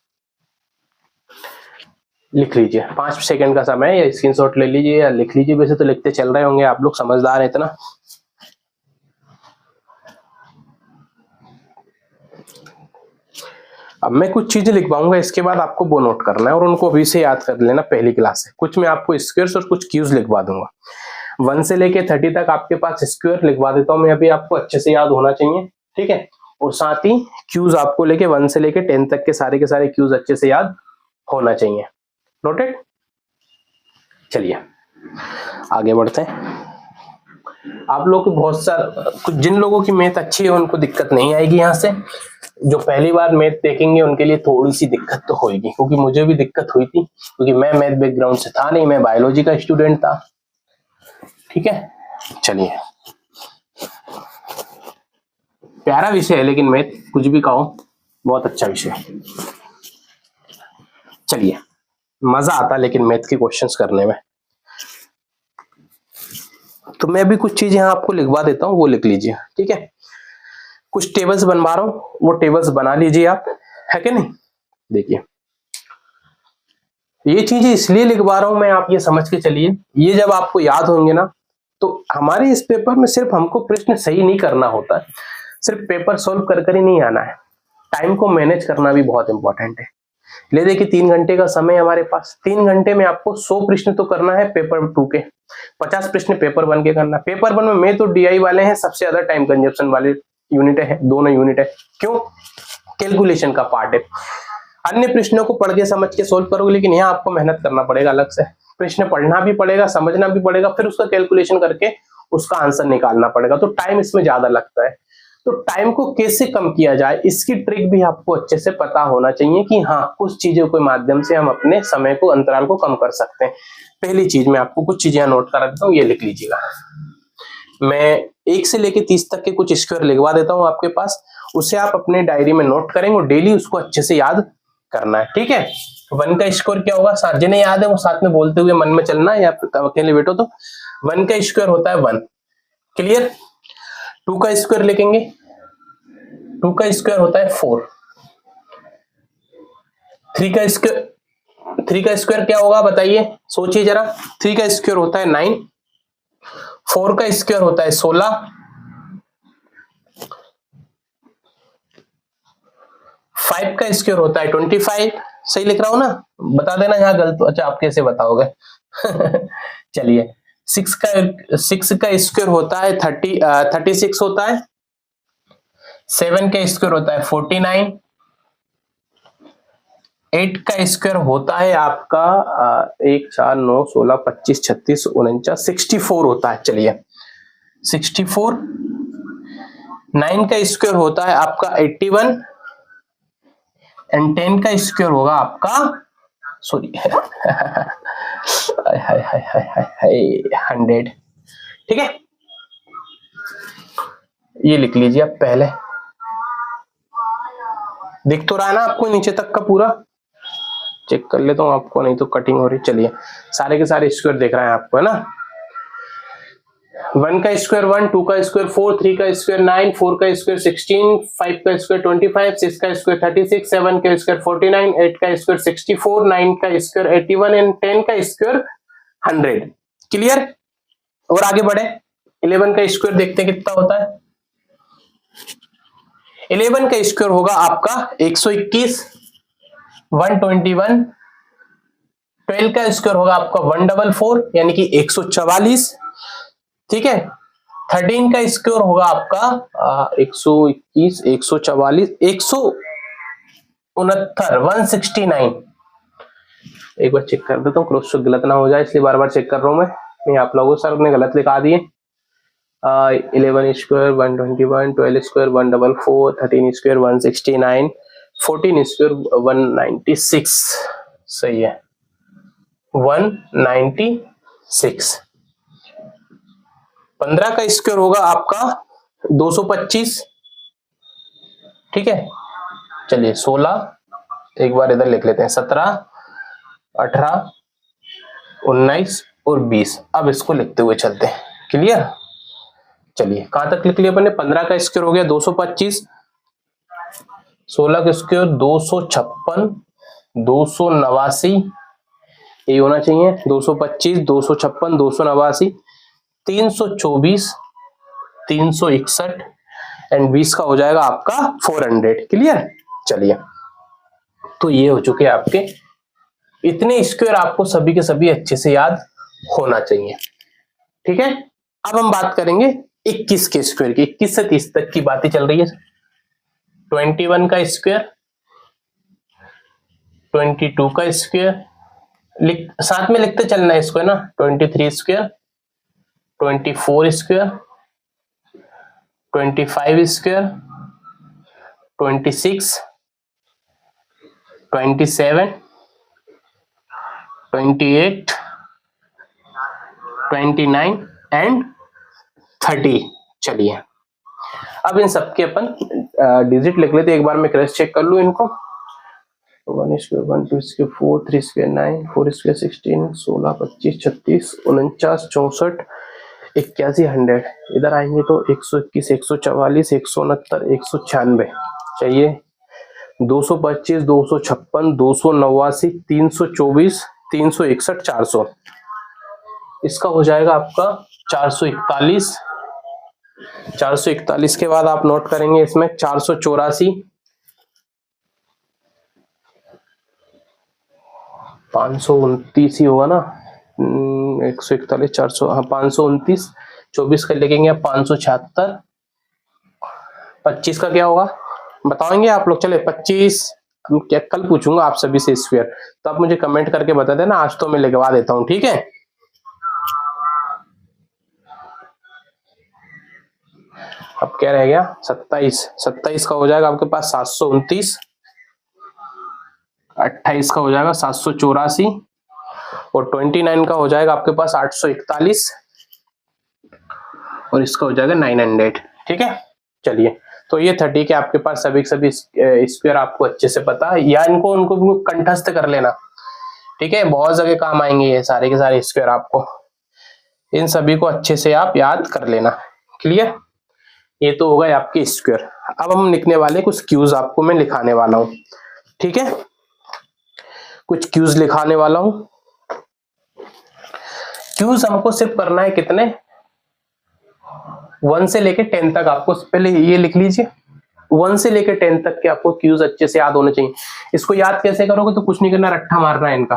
Speaker 1: लिख लीजिए, 5 सेकंड का समय, या स्क्रीनशॉट ले लीजिए या लिख लीजिए, वैसे तो लिखते चल रहे होंगे आप लोग, समझदार है इतना। अब मैं कुछ चीजें लिखवाऊंगा, इसके बाद आपको वो नोट करना है और उनको अभी से याद कर लेना पहली क्लास से। कुछ मैं आपको स्क्वायर्स और कुछ क्यूज लिखवा दूंगा, 1 से लेके 30 तक आपके पास स्क्वायर लिखवा देता हूं मैं अभी, आपको अच्छे से याद होना चाहिए। ठीक है, और साथ ही क्यूज आपको लेके 1 से लेके 10 तक के सारे क्यूज अच्छे से याद होना चाहिए। नोटेड? चलिए आगे बढ़ते हैं। आप लोग को बहुत सारा, कुछ जिन लोगों की मैथ अच्छी है उनको दिक्कत नहीं आएगी, यहाँ से जो पहली बार मैथ देखेंगे उनके लिए थोड़ी सी दिक्कत तो होगी, क्योंकि मुझे भी दिक्कत हुई थी, क्योंकि मैं मैथ बैकग्राउंड से था नहीं, मैं बायोलॉजी का स्टूडेंट था। ठीक है, चलिए, प्यारा विषय है, लेकिन मैथ कुछ भी कहो बहुत अच्छा विषय है। चलिए, मजा आता लेकिन मैथ के क्वेश्चंस करने में। तो मैं भी कुछ चीजें यहाँ आपको लिखवा देता हूँ, वो लिख लीजिए। ठीक है, कुछ टेबल्स बनवा रहा हूं, वो टेबल्स बना लीजिए आप, है कि नहीं। देखिए, ये चीजें इसलिए लिखवा रहा हूं मैं, आप ये समझ के चलिए, ये जब आपको याद होंगे ना, तो हमारे इस पेपर में सिर्फ हमको प्रश्न सही नहीं करना होता है, सिर्फ पेपर सोल्व कर ही नहीं आना है, टाइम को मैनेज करना भी बहुत इंपॉर्टेंट है। ले देखिए, 3 घंटे का समय हमारे पास, 3 घंटे में आपको 100 प्रश्न तो करना है पेपर 2 के, 50 प्रश्न पेपर 1 के करना। पेपर 1 में मैं तो डीआई वाले हैं सबसे ज्यादा टाइम कंजप्शन वाले यूनिट है, दोनों यूनिट है। क्यों? कैलकुलेशन का पार्ट है। अन्य प्रश्नों को पढ़ के समझ के सोल्व करोगे, लेकिन यहाँ आपको मेहनत करना पड़ेगा अलग से, प्रश्न पढ़ना भी पड़ेगा, समझना भी पड़ेगा, फिर उसका कैलकुलेशन करके उसका आंसर निकालना पड़ेगा, तो टाइम इसमें ज्यादा लगता है। तो टाइम को कैसे कम किया जाए इसकी ट्रिक भी आपको अच्छे से पता होना चाहिए कि हाँ कुछ चीजों के माध्यम से हम अपने समय को अंतराल को कम कर सकते हैं। पहली चीज मैं आपको कुछ चीजें नोट करा देता हूँ, ये लिख लीजिएगा। मैं 1 से लेके 30 तक के कुछ स्क्वायर लिखवा देता हूँ आपके पास, उसे आप अपने डायरी में नोट करेंगे और डेली उसको अच्छे से याद करना है, ठीक है। 1 का स्क्वायर क्या होगा, साथ जिन्हें याद है वो साथ में बोलते हुए मन में चलना है, या अकेले बैठो तो 1 का स्क्वायर होता है 1, क्लियर। 2 का स्क्वायर लिखेंगे, 2 का स्क्वायर होता है 4। 3 का स्क्वायर क्या होगा बताइए, सोचिए जरा। 3 का स्क्वायर होता है 9। 4 का स्क्वायर होता है 16। 5 का स्क्वायर होता है 25। सही लिख रहा हूं ना, बता देना यहाँ गलत। अच्छा आप कैसे बताओगे चलिए। 6 का स्क्वायर होता है 36 होता है। 7 का स्क्वायर होता है 49। 8 का स्क्वायर होता है आपका 1 4 9 16 25 36 49 64 होता है। चलिए 64। 9 का स्क्वायर होता है आपका 81 एंड 10 का स्क्वायर होगा आपका सॉरी 100, ठीक है। ये लिख लीजिए आप पहले, दिख तो रहा है ना आपको नीचे तक का पूरा, चेक कर लेता हूं आपको, नहीं तो कटिंग हो रही। चलिए सारे के सारे स्क्वायर देख रहे हैं आपको, है ना। 1 का स्क्वायर 1, 2 का स्क्वायर 4, 3 का स्क्वायर 9, 4 का स्क्वायर 16, 5 का स्क्वायर 25, 6 का स्क्वायर 36, 7 का स्क्वायर 49, 8 का स्क्वायर 64, 9 का स्क्वायर 81 एंड 10 का स्क्वायर 100, क्लियर। और आगे बढ़े, 11 का स्क्वायर देखते हैं कितना होता है। 11 का स्क्वायर होगा आपका 121, 121। 12 का स्क्वायर होगा आपका 144 यानी कि 144, ठीक है। 13 का स्क्वायर होगा आपका 121, 144, 169, 169। एक बार चेक कर देता हूँ क्रॉस चेक गलत ना हो जाए, इसलिए बार बार चेक कर रहा हूं मैं। आप लोगों सर ने गलत लिखा दिए। 11 स्क्वायर 121, 12 स्क्वायर 144, 13 स्क्वायर 169, 14 स्क्वायर 196, सही है 196। 15 का स्क्वायर होगा आपका 225, ठीक है। चलिए 16, एक बार इधर लिख लेते हैं 17, 18, 19 और 20। अब इसको लिखते हुए चलते हैं, क्लियर। चलिए कहां तक लिख लिया अपने। 15 का स्क्वायर हो गया 225, 16 का स्क्वायर 256, 289, ये होना चाहिए 225, 256, 289, 324, 361 एंड 20 का हो जाएगा आपका 400, क्लियर। चलिए तो ये हो चुके आपके इतने स्क्वायर, आपको सभी के सभी अच्छे से याद होना चाहिए, ठीक है। अब हम बात करेंगे 21 के स्क्वायर की। 21 से 30 तक की बातें चल रही है। 21 का स्क्वायर, 22 का स्क्वायर, साथ में लिखते चलना है इसको, है ना। 23 स्क्वायर, 24 स्क्वायर, 25 स्क्वायर, 26, 27, 28, 29 एंड 30। चलिए अब इन सबके अपन डिजिट लिख लेते, एक बार मैं क्रॉस चेक कर लूं इनको। 1 स्क्वायर 1 2 स्क्वायर 4 3 स्क्वायर 9 4 स्क्वायर 16 16 25 36 49 64 81 100। इधर आएंगे तो 121 144 169 196 चाहिए। 225 256 289 324 361 400, इसका हो जाएगा आपका 441। 441 के बाद आप नोट करेंगे इसमें 484, 529 ही होगा ना। 141 400, हाँ 529, 24 का लिखेंगे आप 576। 25 का क्या होगा बताएंगे आप लोग। चले 25 क्या कल पूछूंगा आप सभी से स्क्वायर, तो आप मुझे कमेंट करके बता देना, आज तो मैं लिखवा देता हूं, ठीक है। अब क्या रह गया 27, 27 का हो जाएगा आपके पास 729, 28 का हो जाएगा 784 और 29 का हो जाएगा आपके पास 841 और इसका हो जाएगा 900। ठीक है, चलिए तो ये 30 के आपके पास सभी सभी स्क्वायर आपको अच्छे से पता है, या इनको उनको कंठस्थ कर लेना। ठीक है, बहुत जगह काम आएंगे ये सारे के सारे स्क्वायर, आपको इन सभी को अच्छे से आप याद कर लेना। क्लियर, ये तो हो गए आपके स्क्वायर। अब हम लिखने वाले कुछ क्यूज आपको मैं लिखाने वाला हूं। ठीक है, कुछ क्यूज लिखाने वाला हूं। क्यूज हमको सिर्फ करना है कितने, 1 से लेके 10 तक। आपको पहले ये लिख लीजिए, 1 से लेके 10 तक के आपको क्यूज अच्छे से याद होने चाहिए। इसको याद कैसे करोगे, तो कुछ नहीं करना, रट्टा मारना है इनका,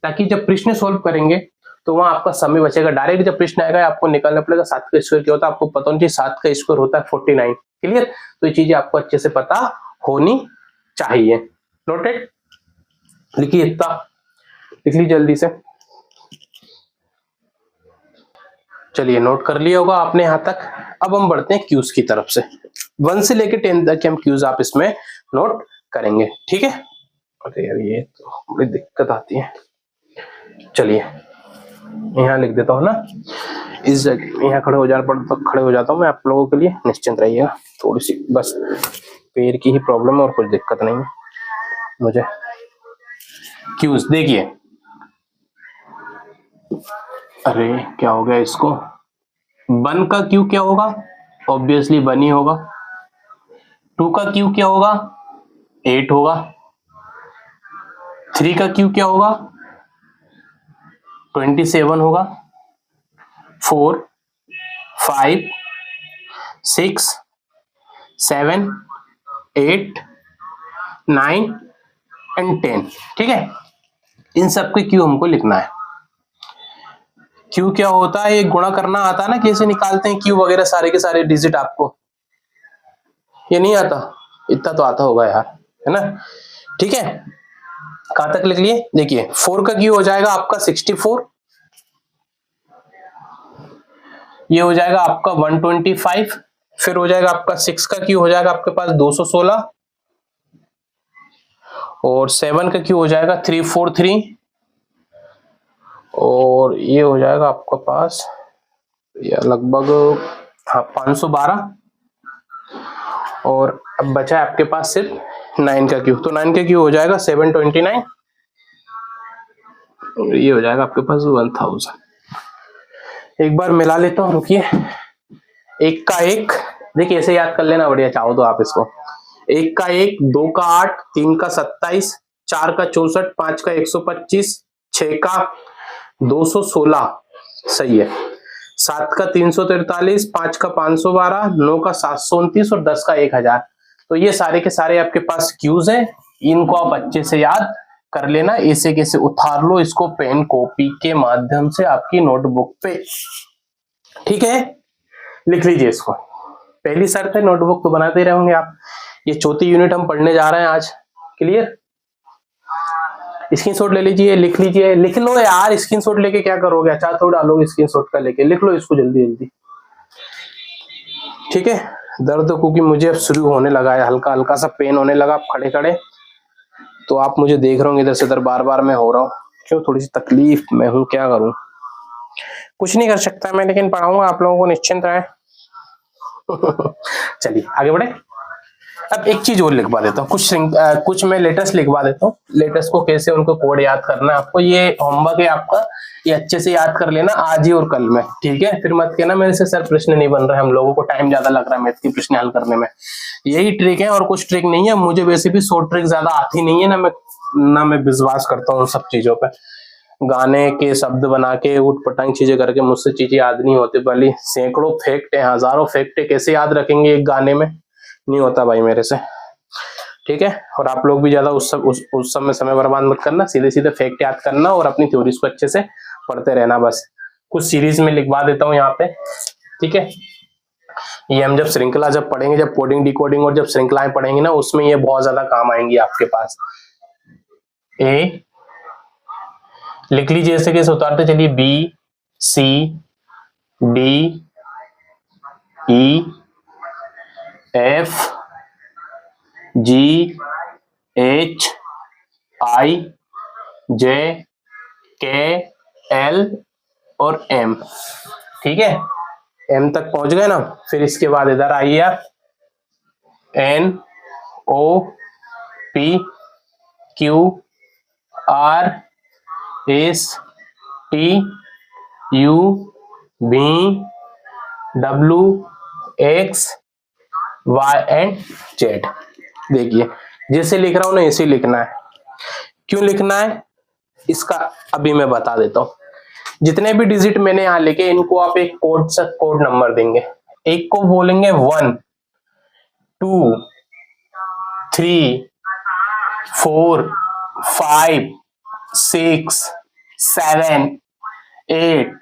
Speaker 1: ताकि जब प्रश्न सोल्व करेंगे तो वहां आपका समय बचेगा। डायरेक्ट जब प्रश्न आएगा आपको निकालना पड़ेगा 7 का स्क्वायर क्या होता है, आपको पता होना चाहिए 7 का स्क्वायर होता है 49। क्लियर, तो ये चीजें आपको अच्छे से पता होनी चाहिए। नोटेड, लिखिए इतना, लिख लीजिए जल्दी से। चलिए नोट कर लिया होगा आपने यहां तक। अब हम बढ़ते हैं क्यूज की तरफ से। 1 से लेके 10 तक हम क्यूज आप इसमें नोट करेंगे। ठीक है, अरे यार ये तो बड़ी दिक्कत आती है। चलिए यहाँ लिख देता हूँ ना, इस जगह यहाँ खड़े हो जाता हूँ मैं आप लोगों के लिए, निश्चिंत रहिएगा। थोड़ी सी बस पैर की ही प्रॉब्लम है और कुछ दिक्कत नहीं है मुझे। क्यूज देखिए, अरे क्या हो गया इसको, 1 का क्यू क्या होगा, ऑब्वियसली 1 ही होगा। 2 का क्यू क्या होगा, 8 होगा। 3 का क्यू क्या होगा, 27 होगा। 4, 5, 6, 7, 8, 9 एंड 10। ठीक है, इन सब के क्यू हमको लिखना है। क्यू क्या होता है, ये गुणा करना आता है ना, कैसे निकालते हैं क्यू वगैरह सारे के सारे डिजिट, आपको ये नहीं आता, इतना तो आता होगा यार, है ना। ठीक है, कहां तक लिख लिए, देखिए 4 का क्यू हो जाएगा आपका 64, ये हो जाएगा आपका 125, फिर हो जाएगा आपका 6 का क्यू हो जाएगा आपके पास 216 और 7 का क्यू हो जाएगा 343 और ये हो जाएगा आपका पास या लगभग हाँ 512 और अब बचा है आपके पास सिर्फ 9 का क्यू, तो 9 का क्यू हो जाएगा 729 और ये हो जाएगा आपके पास 1000। एक बार मिला लेता हूं, रुकिए। 1 का 1, देखिए ऐसे याद कर लेना बढ़िया, चाहो तो आप इसको। 1 का 1, 2 का 8, 3 का 27, 4 का 64, 5 का 125, 6 का 216, सही है। 7 का 343, 5 का 512, 9 का 729 और 10 का 1000। तो ये सारे के सारे आपके पास क्यूज है, इनको आप अच्छे से याद कर लेना। इसे कैसे उतार लो इसको पेन कॉपी के माध्यम से आपकी नोटबुक पे। ठीक है, लिख लीजिए इसको। पहली शर्त है नोटबुक तो बनाते ही रहेंगे आप। ये चौथी यूनिट हम पढ़ने जा रहे हैं आज। क्लियर, स्क्रीनशॉट ले लीजिए, लिख लीजिए, लिख लो यार। स्क्रीनशॉट लेके क्या करोगे, अच्छा थोड़ा डालोगे स्क्रीनशॉट का, लेके लिख लो इसको जल्दी जल्दी। ठीक है, दर्द क्योंकि मुझे अब शुरू होने लगा है, हल्का हल्का सा पेन होने लगा खड़े खड़े, तो आप मुझे देख रहे होंगे इधर से इधर बार बार मैं हो रहा हूँ, क्यों थोड़ी सी तकलीफ में हूँ, क्या करूँ, कुछ नहीं कर सकता मैं, लेकिन पढ़ाऊंगा आप लोगों को, निश्चिंत रहे। चलिए आगे बढ़े। अब एक चीज और लिखवा देता हूँ, कुछ मैं लेटेस्ट लिखवा देता हूँ। लेटेस्ट को कैसे उनको कोड याद करना है आपको, ये होमवर्क है आपका, ये अच्छे से याद कर लेना आज ही और कल में। ठीक है, फिर मत कहना मेरे से सर प्रश्न नहीं बन रहा है, हम लोगों को टाइम ज्यादा लग रहा है मैथ की प्रश्न हल करने में। यही ट्रिक है और कुछ ट्रिक नहीं है। मुझे वैसे भी शॉर्ट ट्रिक ज्यादा आती नहीं है ना मैं विश्वास करता हूँ सब चीजों पे। गाने के शब्द बना के उठ पटांग चीजें करके मुझसे चीजें याद नहीं होती, भले सैकड़ों फैक्ट है, हजारों फैक्ट है, कैसे याद रखेंगे एक गाने में, नहीं होता भाई मेरे से। ठीक है, और आप लोग भी ज्यादा उस समय बर्बाद मत करना, सीधे सीधे फैक्ट याद करना और अपनी थ्योरीज को अच्छे से पढ़ते रहना बस। कुछ सीरीज में लिखवा देता हूँ यहाँ पे। ठीक है, ये हम जब श्रृंखला जब पढ़ेंगे, जब कोडिंग डिकोडिंग और जब श्रृंखलाएं पढ़ेंगे ना, उसमें ये बहुत ज्यादा काम आएंगी आपके पास। ए लिख लीजिए, ऐसे कैसे उतारते चलिए, B C D E F G H I J K L और M। ठीक है, M तक पहुंच गए ना। फिर इसके बाद इधर आइए आप, N O P Q R S T U V W X Y and Z। देखिए जैसे लिख रहा हूं ना ऐसे लिखना है। क्यों लिखना है इसका अभी मैं बता देता हूं। जितने भी डिजिट मैंने यहां लिखे इनको आप एक कोड नंबर देंगे। एक को बोलेंगे 1 2 3 4 5 6 7 8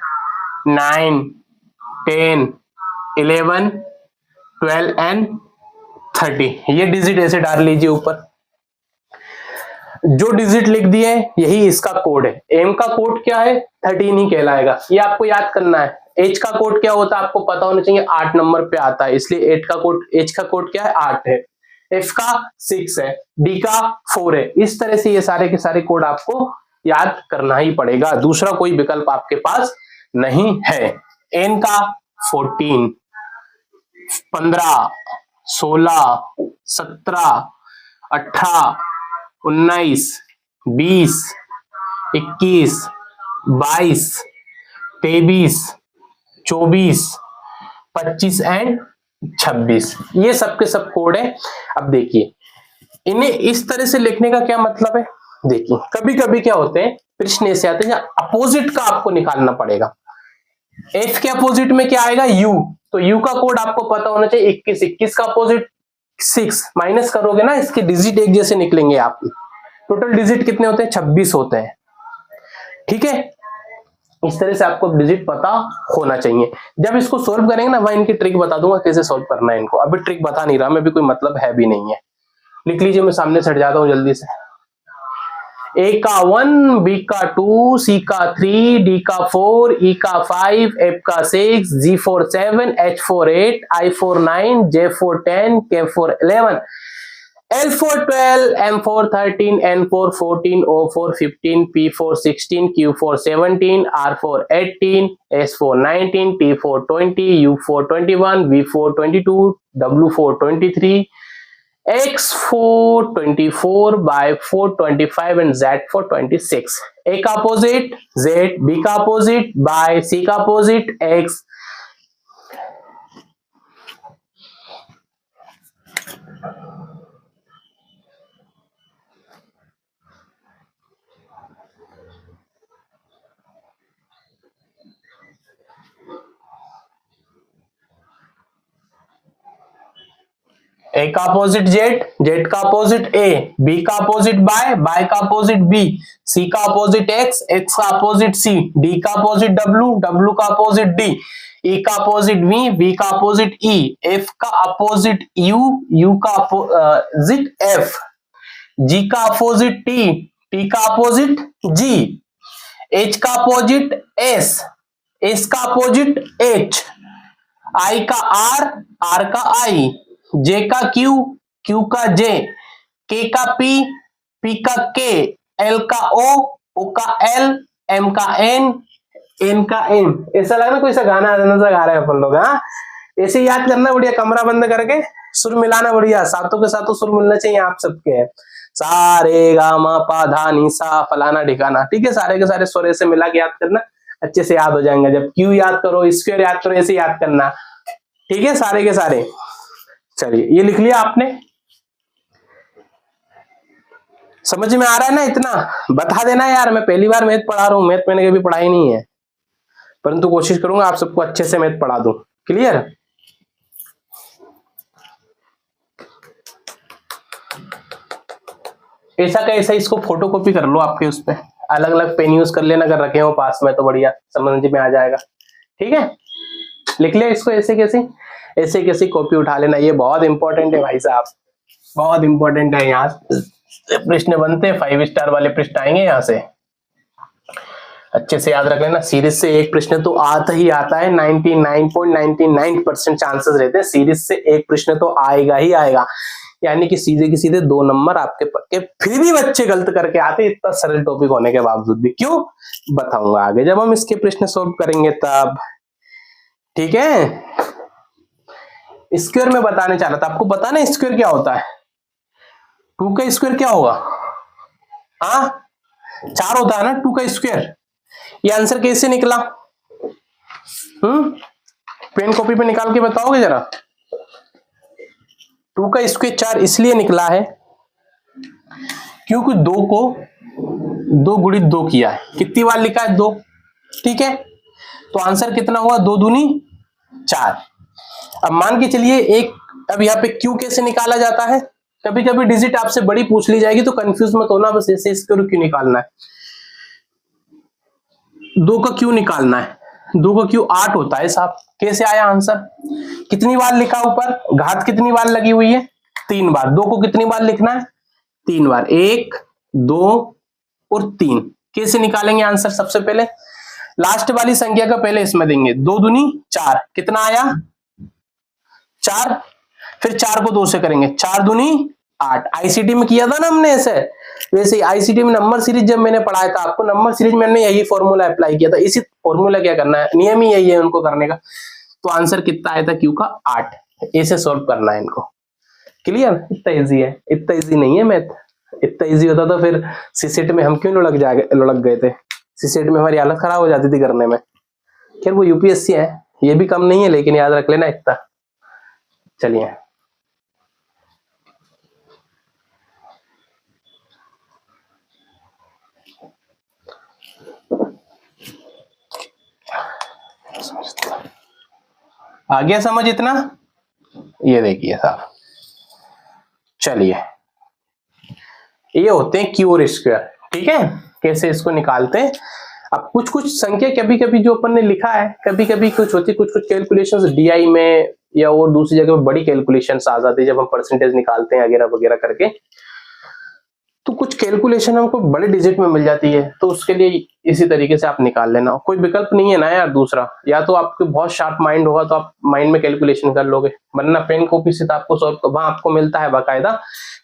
Speaker 1: 9 10 11 12 एंड 30। ये डिजिट ऐसे डाल लीजिए ऊपर। जो डिजिट लिख दिए यही इसका कोड है। एम का कोड क्या है 13 ही कहलाएगा, ये आपको याद करना है। एच का कोड क्या होता है आपको पता होना चाहिए, 8 नंबर पे आता है, इसलिए एच का कोड क्या है 8 है। एफ का 6 है, डी का 4 है। इस तरह से ये सारे के सारे कोड आपको याद करना ही पड़ेगा, दूसरा कोई विकल्प आपके पास नहीं है। एन का 14 15 16 17 18 19 20 21 22 23 24 25 एंड 26। ये सबके सब कोड है। अब देखिए इन्हें इस तरह से लिखने का क्या मतलब है। देखिए कभी कभी क्या होते हैं प्रश्न ऐसे आते हैं अपोजिट का आपको निकालना पड़ेगा। एफ के अपोजिट में क्या आएगा यू, तो यू का कोड आपको पता होना चाहिए 21। 21 का अपोजिट 6, माइनस करोगे ना इसके डिजिट एक जैसे निकलेंगे आप। टोटल डिजिट कितने होते हैं 26 होते हैं। ठीक है, इस तरह से आपको डिजिट पता होना चाहिए। जब इसको सोल्व करेंगे ना मैं इनकी ट्रिक बता दूंगा कैसे सोल्व करना है इनको। अभी ट्रिक बता नहीं रहा मैं, भी कोई मतलब है भी नहीं है। लिख लीजिए, मैं सामने से हट जाता हूं जल्दी से। ए का 1, बी का 2, सी का 3, डी का 4, ई का 5, एफ का 6, जी 4 7, H 4 8, I 4 9, J 4 10, K 4 11, L 4 12, M 4 13, N 4 14, O 4 15, P 4 16, Q 4 17, R 4 18, S 4 19, T 4 20, U 4 21, V 4 22, W 4 23, X4 24, Y4 25 and Z4 26। A का अपोजिट Z, B का अपोजिट Y, C का अपोजिट X। ए का opposite Z, Z का opposite ए, B का opposite bye, bye का opposite B, सी का opposite x, x का opposite सी, D का अपोजिट डब्ल्यू, डब्ल्यू का अपोजिट डी, ई का अपोजिट वी, वी का अपोजिट ई, एफ का अपोजिट यू, यू का अपोजिट एफ, जी का अपोजिट टी, टी का अपोजिट जी, एच का अपोजिट एस, एस का अपोजिट एच, आई का आर, आर का आई, जे का क्यू, क्यू का जे, के का पी, पी का के, एल का ओ, ओ का एल, एम का एन, एन का एम। ऐसा लगा ना कोई सा गाना सा गा रहे हैं अपन लोग। हाँ ऐसे याद करना बढ़िया, कमरा बंद करके सुर मिलाना बढ़िया, सातों के सातों सुर मिलना चाहिए आप सबके। सा रे गा मा पा धा नी सा फलाना ठिकाना। ठीक है, सारे के सारे सुर ऐसे मिला के याद करना, अच्छे से याद हो जाएंगे। जब क्यू याद करो, स्क्वायर याद करो, ऐसे याद करना। ठीक है, सारे के सारे। चलिए ये लिख लिया आपने, समझ में आ रहा है ना। इतना बता देना यार, मैं पहली बार मैथ पढ़ा रहा हूं, मैथ मैंने कभी पढ़ाई नहीं है, परंतु कोशिश करूंगा आप सबको अच्छे से मैथ पढ़ा दूं। क्लियर। ऐसा का ऐसा इसको फोटोकॉपी कर लो आपके उस पे, अलग अलग पेन यूज कर लेना, अगर रखे हो पास में तो बढ़िया समझ में आ जाएगा। ठीक है, लिख लिया इसको ऐसे कैसे, ऐसे कैसे कॉपी उठा लेना, ये बहुत इंपॉर्टेंट है भाई साहब, बहुत इंपॉर्टेंट है। यहाँ प्रश्न बनते हैं, 5 स्टार वाले प्रश्न आएंगे यहाँ से। अच्छे से याद रख लेना, सीरीज से एक प्रश्न तो आता ही आता है, 99.99% चांसेस रहते हैं सीरीज से एक प्रश्न तो आएगा ही आएगा, यानी कि सीधे के सीधे 2 नंबर आपके पक्के। फिर भी बच्चे गलत करके आते इतना सरल टॉपिक होने के बावजूद भी, क्यों बताऊंगा आगे जब हम इसके प्रश्न सॉल्व करेंगे तब। ठीक है, स्क्वायर में बताने चाह रहा था, आपको पता ना स्क्वायर क्या होता है? 2 का स्क्वायर क्या होगा? हाँ 4 होता है ना 2 का स्क्वायर। ये आंसर कैसे निकला? पेन कॉपी पे निकाल के बताओगे जरा। 2 का स्क्वायर 4 इसलिए निकला है क्योंकि 2 को 2 गुणित 2 किया है, कितनी बार लिखा है? 2। ठीक है, तो आंसर कितना हुआ? 2 दूनी 4। अब मान के चलिए एक, अब यहाँ पे क्यू कैसे निकाला जाता है? कभी कभी डिजिट आपसे बड़ी पूछ ली जाएगी तो कंफ्यूज मत होना, बस ऐसे स्क्वायर क्यों निकालना है। 2 का क्यू निकालना है, 2 का क्यू 8 होता है साहब। कैसे आया आंसर? कितनी बार लिखा ऊपर? घात कितनी बार लगी हुई है? 3 बार। 2 को कितनी बार लिखना है? 3 बार। 1 2 और 3। कैसे निकालेंगे आंसर? सबसे पहले लास्ट वाली संख्या का पहले इसमें देंगे, 2 दूनी 4, कितना आया? 4। फिर 4 को 2 से करेंगे, 4 दूनी 8। आईसीटी में किया था ना हमने ऐसे, वैसे ही आईसीटी में नंबर सीरीज जब मैंने पढ़ाया था आपको, नंबर सीरीज में हमने यही फॉर्मूला अप्लाई किया था। इसी फॉर्मूला क्या करना है, नियम ही यही है उनको करने का। तो आंसर कितना आया था क्यू का? 8। ऐसे सॉल्व करना है इनको। क्लियर? इतना इजी है, इतना इजी नहीं है मैथ। इतना इजी होता तो फिर सीसेट में हम क्यों लुढ़क गए थे? सीसेट में हमारी हालत खराब हो जाती थी करने में। खैर वो यूपीएससी है, ये भी कम नहीं है, लेकिन याद रख लेना इतना। चलिए आ गया समझ इतना? ये देखिए साहब, चलिए ये होते हैं क्यू और स्क्वायर। ठीक है, कैसे इसको निकालते हैं। अब कुछ कुछ संख्या कभी कभी जो अपन ने लिखा है, कभी कभी कुछ होती, कुछ कुछ कैलकुलेशंस डीआई में या और दूसरी जगह में बड़ी कैलकुलेशंस आ जाती है जब हम परसेंटेज निकालते हैं वगैरह वगैरह करके। तो कुछ कैलकुलेशन हमको बड़े डिजिट में मिल जाती है, तो उसके लिए इसी तरीके से आप निकाल लेना। कोई विकल्प नहीं है ना यार दूसरा, या तो आपके बहुत शार्प माइंड होगा तो आप माइंड में कैलकुलेशन कर लोगे, वरना पेन कॉपी से तो आपको सॉल्व, वहां आपको मिलता है बाकायदा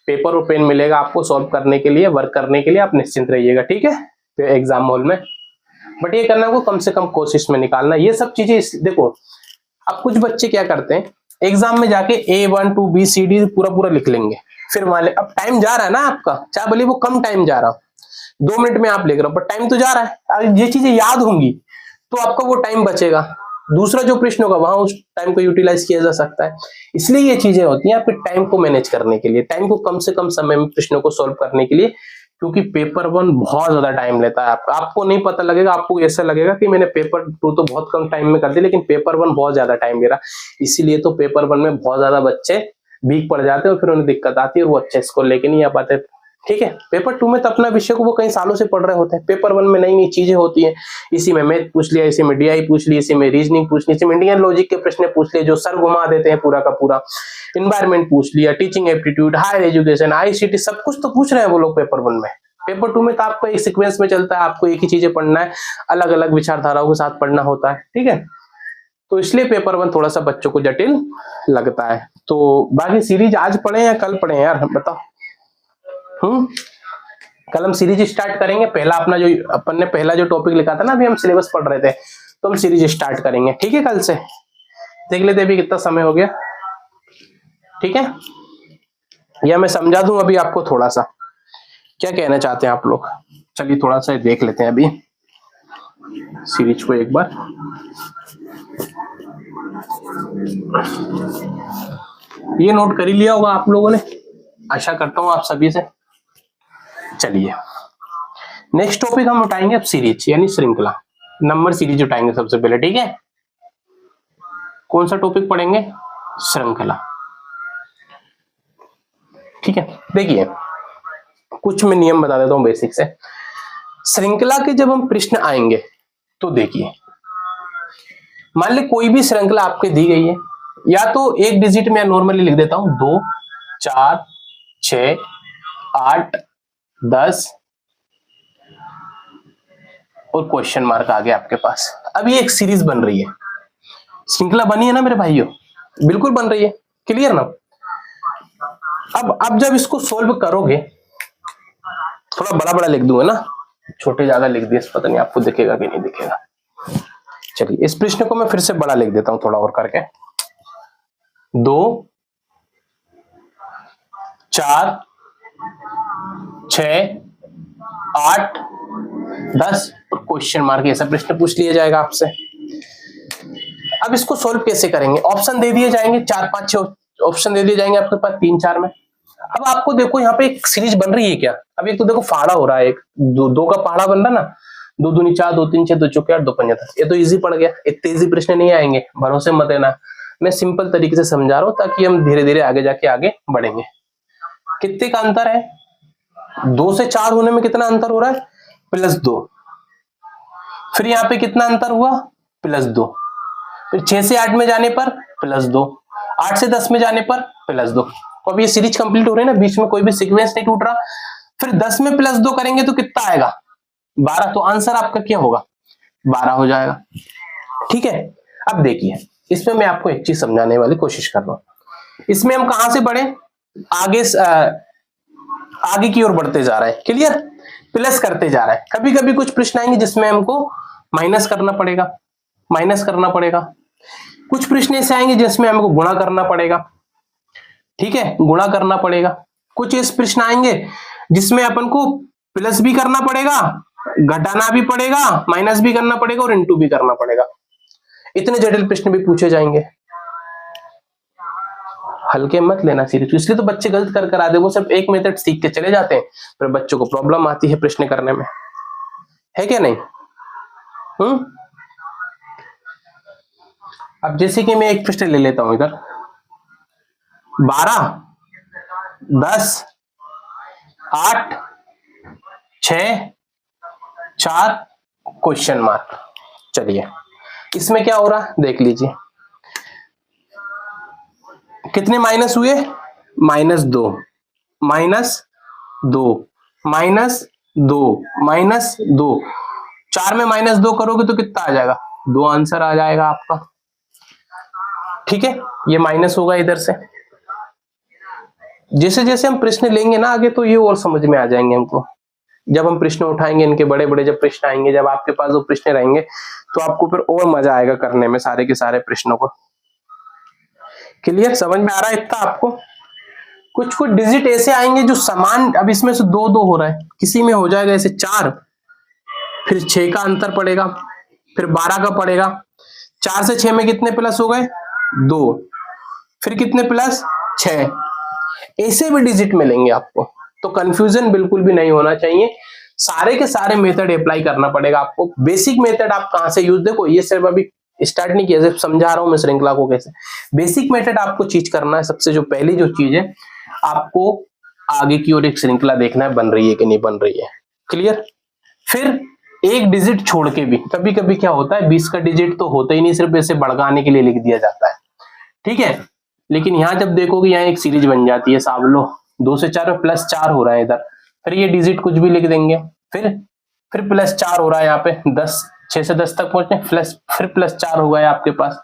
Speaker 1: पेपर और पेन मिलेगा आपको सॉल्व करने के लिए, वर्क करने के लिए, आप निश्चिंत रहिएगा। ठीक है, तो एग्जाम हॉल में बट ये करना आपको कम से कम कोशिश में निकालना ये सब चीजें। देखो अब कुछ बच्चे क्या करते हैं, एग्जाम में जाके A1 2 B C D पूरा पूरा लिख लेंगे, फिर वाले अब टाइम जा रहा है ना आपका, चाहे भले वो कम टाइम जा रहा हो, 2 मिनट में आप लिख रहे हो, पर टाइम तो जा रहा है। अगर ये चीजें याद होंगी तो आपका वो टाइम बचेगा, दूसरा जो प्रश्न होगा वहां उस टाइम को यूटिलाइज किया जा सकता है। इसलिए ये चीजें होती हैं आपके टाइम को मैनेज करने के लिए, टाइम को कम से कम समय में प्रश्नों को सॉल्व करने के लिए, क्योंकि पेपर 1 बहुत ज्यादा टाइम लेता है आपका। आपको नहीं पता लगेगा, आपको ऐसा लगेगा कि मैंने पेपर 2 तो बहुत कम टाइम में कर दिया, लेकिन पेपर 1 बहुत ज्यादा टाइम ले रहा। इसीलिए तो पेपर 1 में बहुत ज्यादा बच्चे वीक पड़ जाते हैं और फिर उन्हें दिक्कत आती है और वो अच्छे स्कोर लेके नहीं आ पाते। ठीक है, पेपर 2 में तो अपना विषय को वो कई सालों से पढ़ रहे होते हैं, पेपर 1 में नई नई चीजें होती हैं। इसी में मैथ पूछ लिया, इसी में डीआई पूछ ली, इसी में रीजनिंग पूछ ली, इसी में इंडियन लॉजिक के प्रश्न पूछ लिए जो सर घुमा देते हैं पूरा का पूरा, एनवायरमेंट पूछ लिया, teaching aptitude, higher education, ICT, सब कुछ तो पूछ रहे हैं वो लोग पेपर 1 में। पेपर 2 में तो आपको एक सीक्वेंस में चलता है, आपको एक ही चीजें पढ़ना है, अलग अलग विचारधाराओं के साथ पढ़ना होता है। ठीक है, तो इसलिए पेपर 1 थोड़ा सा बच्चों को जटिल लगता है। तो बाकी सीरीज आज पढ़े या कल पढ़े यार बताओ? कल हम सीरीज स्टार्ट करेंगे। पहला अपना जो अपन ने पहला जो टॉपिक लिखा था ना, अभी हम सिलेबस पढ़ रहे थे, तो हम सीरीज स्टार्ट करेंगे। ठीक है, कल से देख लेते अभी कितना समय हो गया। ठीक है, या मैं समझा दूं अभी आपको थोड़ा सा, क्या कहना चाहते हैं आप लोग? चलिए थोड़ा सा देख लेते हैं अभी सीरीज को एक बार। ये नोट कर ही लिया होगा आप लोगों ने, आशा करता हूं आप सभी से। चलिए नेक्स्ट टॉपिक हम उठाएंगे अब सीरीज यानी श्रृंखला, नंबर सीरीज उठाएंगे सबसे पहले। ठीक है, कौन सा टॉपिक पढ़ेंगे? श्रृंखला। ठीक है, देखिए कुछ मैं नियम बता देता हूं बेसिक से। श्रृंखला के जब हम प्रश्न आएंगे तो देखिए, मान ली कोई भी श्रृंखला आपके दी गई है, या तो एक डिजिट में नॉर्मली लिख देता हूं 2 4 6 8 10 और क्वेश्चन मार्क आ गया आपके पास। अब ये एक सीरीज बन रही है, श्रृंखला बनी है ना मेरे भाइयों, बिल्कुल बन रही है, क्लियर ना। अब जब इसको सोल्व करोगे, थोड़ा बड़ा बड़ा लिख दूंगा ना, छोटे ज्यादा लिख दिए, पता नहीं आपको दिखेगा कि नहीं दिखेगा। चलिए इस प्रश्न को मैं फिर से बड़ा लिख देता हूं थोड़ा और करके। 2 4 6 8 10 और क्वेश्चन मार्क, ऐसा प्रश्न पूछ लिया जाएगा आपसे। अब इसको सोल्व कैसे करेंगे, ऑप्शन दे दिए जाएंगे, 4 5 6 ऑप्शन दे दिए जाएंगे आपके पास 3 4 में। अब आपको देखो यहाँ पे एक सीरीज बन रही है क्या, अब एक तो देखो फाड़ा हो रहा है, एक दो का पहाड़ा बन रहा ना, 2 दूनी 4 2 3 6 2 चौके 8 2 पंजे 10, ये तो इजी पड़ गया, इतने इजी प्रश्न नहीं आएंगे, भरोसे मत देना, मैं सिंपल तरीके से समझा रहा हूं ताकि हम धीरे धीरे आगे जाके आगे बढ़ेंगे। कितने का अंतर है, 2 से 4 होने में कितना अंतर हो रहा है, +2, फिर यहाँ पे कितना अंतर हुआ, +2, फिर 6 से 8 में जाने पर +2, 8 से 10 में जाने पर +2। तो अब ये सीरीज कंप्लीट हो रही है ना, बीच में कोई भी सीक्वेंस नहीं टूट रहा। फिर 10 में +2 करेंगे तो कितना आएगा, 12, तो आंसर आपका क्या होगा, 12 हो जाएगा। ठीक है, अब देखिए इसमें मैं आपको एक चीज समझाने वाली कोशिश कर रहा हूं। इसमें हम कहां से बढ़े, आगे की ओर बढ़ते जा रहा है, क्लियर, प्लस करते जा रहा है। कभी कभी कुछ प्रश्न आएंगे जिसमें हमको माइनस करना पड़ेगा, कुछ प्रश्न ऐसे आएंगे जिसमें हमको गुणा करना पड़ेगा, ठीक है, गुणा करना पड़ेगा। कुछ ऐसे प्रश्न आएंगे जिसमें अपन को प्लस भी करना पड़ेगा, घटाना भी पड़ेगा, माइनस भी करना पड़ेगा और इंटू भी करना पड़ेगा। इतने जटिल प्रश्न भी पूछे जाएंगे, हल्के मत लेना सीरियस। इसलिए तो बच्चे गलत कर आते, वो सिर्फ एक मेथड सीख के चले जाते हैं, पर बच्चों को प्रॉब्लम आती है प्रश्न करने में, है क्या नहीं। अब जैसे कि मैं एक प्रश्न ले लेता हूं इधर, 12 10 8 6 4 क्वेश्चन मार्क। चलिए इसमें क्या हो रहा है देख लीजिए, कितने माइनस हुए, -2 -2 4 में -2 करोगे तो कितना आ जाएगा, 2 आंसर आ जाएगा आपका। ठीक है, ये माइनस होगा इधर से। जैसे जैसे हम प्रश्न लेंगे ना आगे, तो ये और समझ में आ जाएंगे हमको। जब हम प्रश्न उठाएंगे, इनके बड़े बड़े जब प्रश्न आएंगे, जब आपके पास वो प्रश्न रहेंगे, तो आपको फिर और मजा आएगा करने में सारे के सारे प्रश्नों को। क्लियर, समझ में आ रहा है इतना आपको। कुछ कुछ डिजिट ऐसे आएंगे जो समान, अब इसमें से 2 2 हो रहा है, किसी में हो जाएगा ऐसे 4, फिर 6 का अंतर पड़ेगा, फिर 12 का पड़ेगा, 4 से 6 में कितने प्लस हो गए, 2, फिर कितने प्लस, 6, ऐसे भी डिजिट मिलेंगे आपको। तो कंफ्यूजन बिल्कुल भी नहीं होना चाहिए, सारे के सारे मेथड अप्लाई करना पड़ेगा आपको। बेसिक मेथड आप कहां से यूज, देखो ये सिर्फ अभी स्टार्ट नहीं किया, सिर्फ समझा रहा हूं मैं श्रृंखला को कैसे। बेसिक मेथड आपको चीज करना है, सबसे जो पहली जो चीज है, आपको आगे की ओर एक श्रृंखला देखना है बन रही है कि नहीं बन रही है, क्लियर। फिर एक डिजिट छोड़ के भी, कभी कभी क्या होता है 20 का डिजिट तो होता ही नहीं, सिर्फ ऐसे भड़काने के लिए लिख दिया जाता है, ठीक है। लेकिन यहां जब देखोगे यहाँ एक सीरीज बन जाती है, साहब लो 2 से 4 में +4 हो रहा है इधर, फिर ये डिजिट कुछ भी लिख देंगे, फिर +4 हो रहा है यहाँ पे, 10 6 से 10 तक पहुंचने, फिर +4 हो गया आपके पास।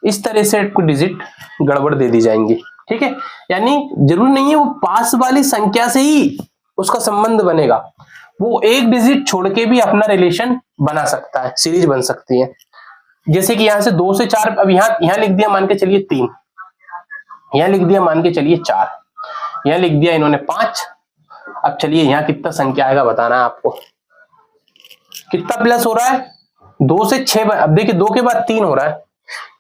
Speaker 1: इस तरह से आपको डिजिट गड़बड़ दे दी जाएंगी, ठीक है। यानी जरूरी नहीं है वो पास वाली संख्या से ही उसका संबंध बनेगा, वो एक डिजिट छोड़ के भी अपना रिलेशन बना सकता है, सीरीज बन सकती है। जैसे कि यहां से 2 से 4, अब यहां लिख दिया मान के चलिए 3, यहां लिख दिया मान के चलिए 4, यहां लिख दिया इन्होंने 5। अब चलिए यहां कितना संख्या आएगा बताना है आपको, कितना प्लस हो रहा है, 2 से 6। अब देखिए 2 के बाद 3 हो रहा है,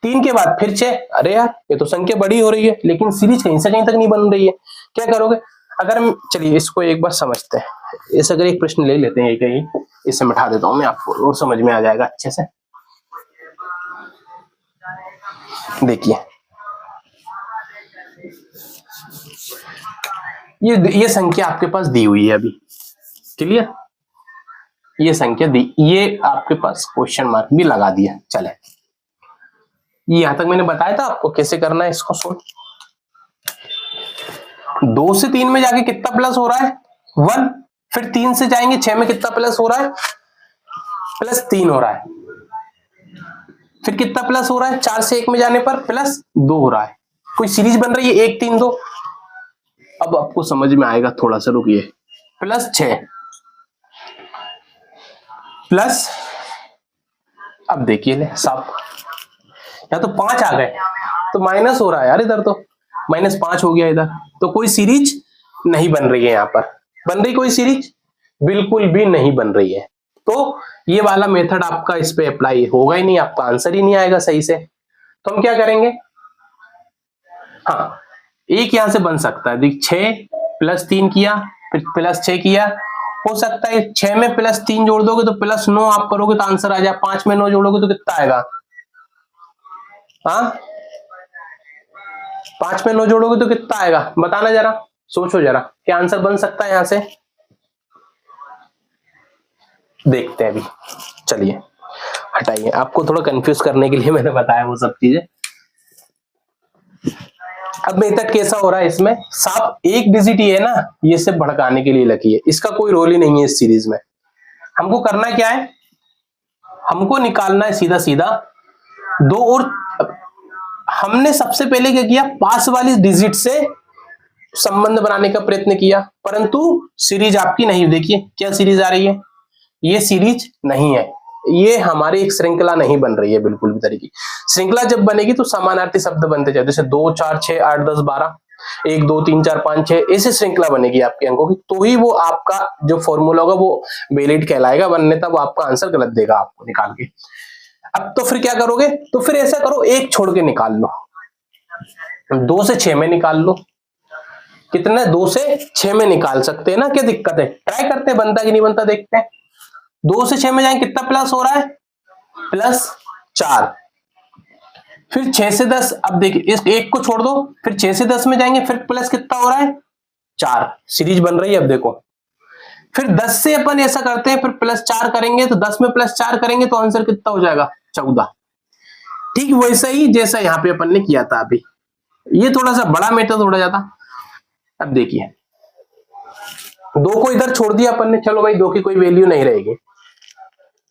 Speaker 1: 3 के बाद फिर 6, अरे यार ये तो संख्या बड़ी हो रही है, लेकिन सीरीज कहीं से कहीं तक नहीं बन रही है, क्या करोगे। अगर हम, चलिए इसको एक बार समझते हैं, इस अगर एक प्रश्न ले लेते हैं कहीं, इसे मिटा देता हूं मैं, आपको और समझ में आ जाएगा अच्छे से। देखिए ये संख्या आपके पास दी हुई है अभी, क्लियर, ये संख्या दी, ये आपके पास क्वेश्चन मार्क भी लगा दिया। चले, ये यहां तक मैंने बताया था आपको कैसे करना है इसको सोल्व। 2 से 3 में जाके कितना प्लस हो रहा है, 1, फिर 3 से जाएंगे 6 में कितना प्लस हो रहा है, +3 हो रहा है। फिर कितना प्लस हो रहा है, 4 से 1 में जाने पर +2 हो रहा है। कोई सीरीज बन रही है 1 3 2। अब आपको समझ में आएगा, थोड़ा सा रुकिए। +6 प्लस, अब देखिए ले साहब, या तो 5 आ गए तो माइनस हो रहा है यार, इधर तो -5 हो गया इधर। तो कोई सीरीज नहीं बन रही है, यहां पर बन रही कोई सीरीज बिल्कुल भी नहीं बन रही है। तो ये वाला मेथड आपका इस पे अप्लाई होगा ही नहीं, आपका आंसर ही नहीं आएगा सही से। तो हम क्या करेंगे, हाँ एक यहां से बन सकता है, देख 6 +3 किया, फिर +6 किया, हो सकता है 6 में +3 जोड़ दोगे तो +9 आप करोगे तो आंसर आ जाए। 5 में 9 जोड़ोगे तो कितना आएगा, हाँ 5 में 9 जोड़ोगे तो कितना आएगा, बताना जरा, सोचो जरा, क्या आंसर बन सकता है यहां से, देखते हैं अभी। चलिए हटाइए, आपको थोड़ा कंफ्यूज करने के लिए मैंने बताया वो सब चीजें। अब मेथड कैसा हो रहा है इसमें, साफ एक डिजिट ही है ना, ये सिर्फ भड़काने के लिए लगी है, इसका कोई रोल ही नहीं है इस सीरीज में। हमको करना क्या है, हमको निकालना है सीधा सीधा 2 और हमने सबसे पहले क्या किया, पास वाली डिजिट से संबंध बनाने का प्रयत्न किया, परंतु सीरीज आपकी नहीं। देखिए क्या सीरीज आ रही है, ये सीरीज नहीं है, ये हमारी एक श्रृंखला नहीं बन रही है बिल्कुल भी तरीके। श्रृंखला जब बनेगी तो समानार्थी शब्द बनते जाते, जैसे 2 4 6 8 10 12, 1 2 3 4 5 6, ऐसे श्रृंखला बनेगी आपके अंकों की, तो ही वो आपका जो फॉर्मूला होगा वो वैलिड कहलाएगा, वरना तब आपका आंसर गलत देगा आपको निकाल के। अब तो फिर क्या करोगे, तो फिर ऐसा करो, एक छोड़ के निकाल लो, 2 से 6 में निकाल लो। कितना, 2 से 6 में निकाल सकते हैं ना, क्या दिक्कत है, ट्राई करते हैं बनता कि नहीं बनता, देखते हैं। 2 से 6 में जाएंगे, कितना प्लस हो रहा है, +4। फिर 6 से 10, अब देखिए इस एक को छोड़ दो, फिर 6 से 10 में जाएंगे, फिर प्लस कितना हो रहा है, 4, सीरीज बन रही है। अब देखो फिर 10 से अपन ऐसा करते हैं, फिर +4 करेंगे, तो 10 में +4 करेंगे तो आंसर कितना हो जाएगा, 14। ठीक वैसा ही जैसा यहाँ पे अपन ने किया था अभी, ये थोड़ा सा बड़ा मेथड थोड़ा ज्यादा। अब देखिए 2 को इधर छोड़ दिया अपन ने, चलो भाई 2 की कोई वैल्यू नहीं रहेगी।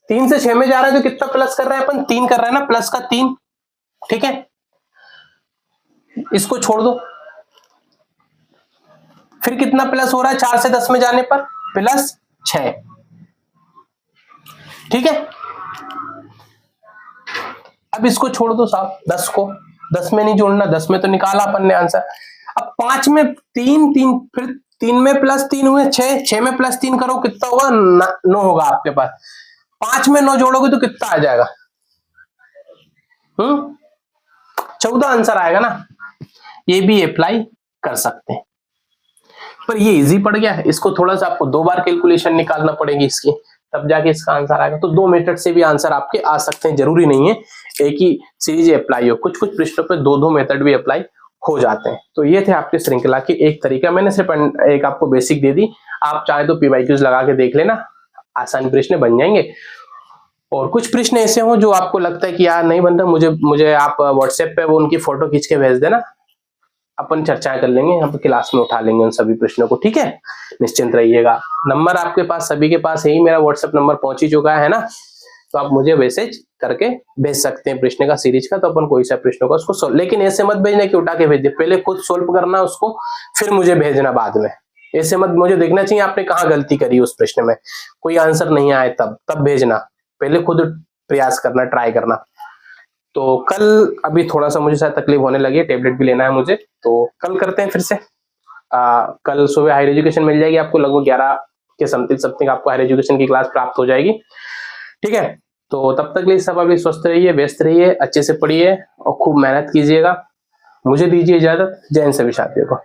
Speaker 1: 3 से 6 में जा रहा है तो कितना प्लस कर रहे हैं अपन, 3 कर रहे हैं ना, प्लस का 3, ठीक है, इसको छोड़ दो। फिर कितना प्लस हो रहा है, 4 से 10 में जाने पर +6, ठीक है। अब इसको छोड़ दो साहब, 10 को 10 में नहीं जोड़ना, 10 में तो निकाला अपन ने आंसर। अब 5 में 3 3, फिर 3 में +3 हुए 6, 6 में +3 करो कितना होगा, 9 होगा आपके पास। 5 में 9 जोड़ोगे तो कितना आ जाएगा, 14 आंसर आएगा ना। ये भी अप्लाई कर सकते हैं, पर ये इजी पड़ गया है, इसको थोड़ा सा आपको 2 बार कैलकुलेशन निकालना पड़ेगी इसकी, तब जाके इसका आंसर आएगा। तो 2 मेथड से भी आंसर आपके आ सकते हैं, जरूरी नहीं है एक ही सीरीज अप्लाई हो, कुछ कुछ पृष्ठों पे 2 मेथड भी अप्लाई हो जाते हैं। तो ये थे आपके श्रृंखला की एक तरीका, मैंने सिर्फ एक आपको बेसिक दे दी, आप चाहे तो PYQs लगा के देख लेना, आसान प्रश्न बन जाएंगे। और कुछ प्रश्न ऐसे हो जो आपको लगता है कि यार नहीं बन रहा, मुझे आप व्हाट्सएप पे वो उनकी फोटो खींच के भेज देना, अपन चर्चाएं कर लेंगे यहाँ पे क्लास में, उठा लेंगे उन सभी प्रश्नों को, ठीक है, निश्चिंत रहिएगा। नंबर आपके पास सभी के पास है ही, मेरा व्हाट्सएप नंबर पहुंच ही चुका है ना, तो आप मुझे मैसेज करके भेज सकते हैं प्रश्न का सीरीज का, तो अपन कोई सा प्रश्न का उसको सोल्व, लेकिन ऐसे मत भेजना कि उठा के भेज दे, पहले खुद सोल्व करना उसको, फिर मुझे भेजना बाद में। ऐसे मत, मुझे देखना चाहिए आपने कहाँ गलती करी उस प्रश्न में, कोई आंसर नहीं आए तब भेजना, पहले खुद प्रयास करना, ट्राई करना। तो कल, अभी थोड़ा सा मुझे शायद तकलीफ होने लगी है, टेबलेट भी लेना है मुझे, तो कल करते हैं फिर से। कल सुबह हायर एजुकेशन मिल जाएगी आपको, लगभग 11 के समथिंग आपको हायर एजुकेशन की क्लास प्राप्त हो जाएगी, ठीक है। तो तब तक लिए सब अभी स्वस्थ रहिए, व्यस्त रहिए, अच्छे से पढ़िए और खूब मेहनत कीजिएगा। मुझे दीजिए इजाजत, जय हिंद सभी साथियों को।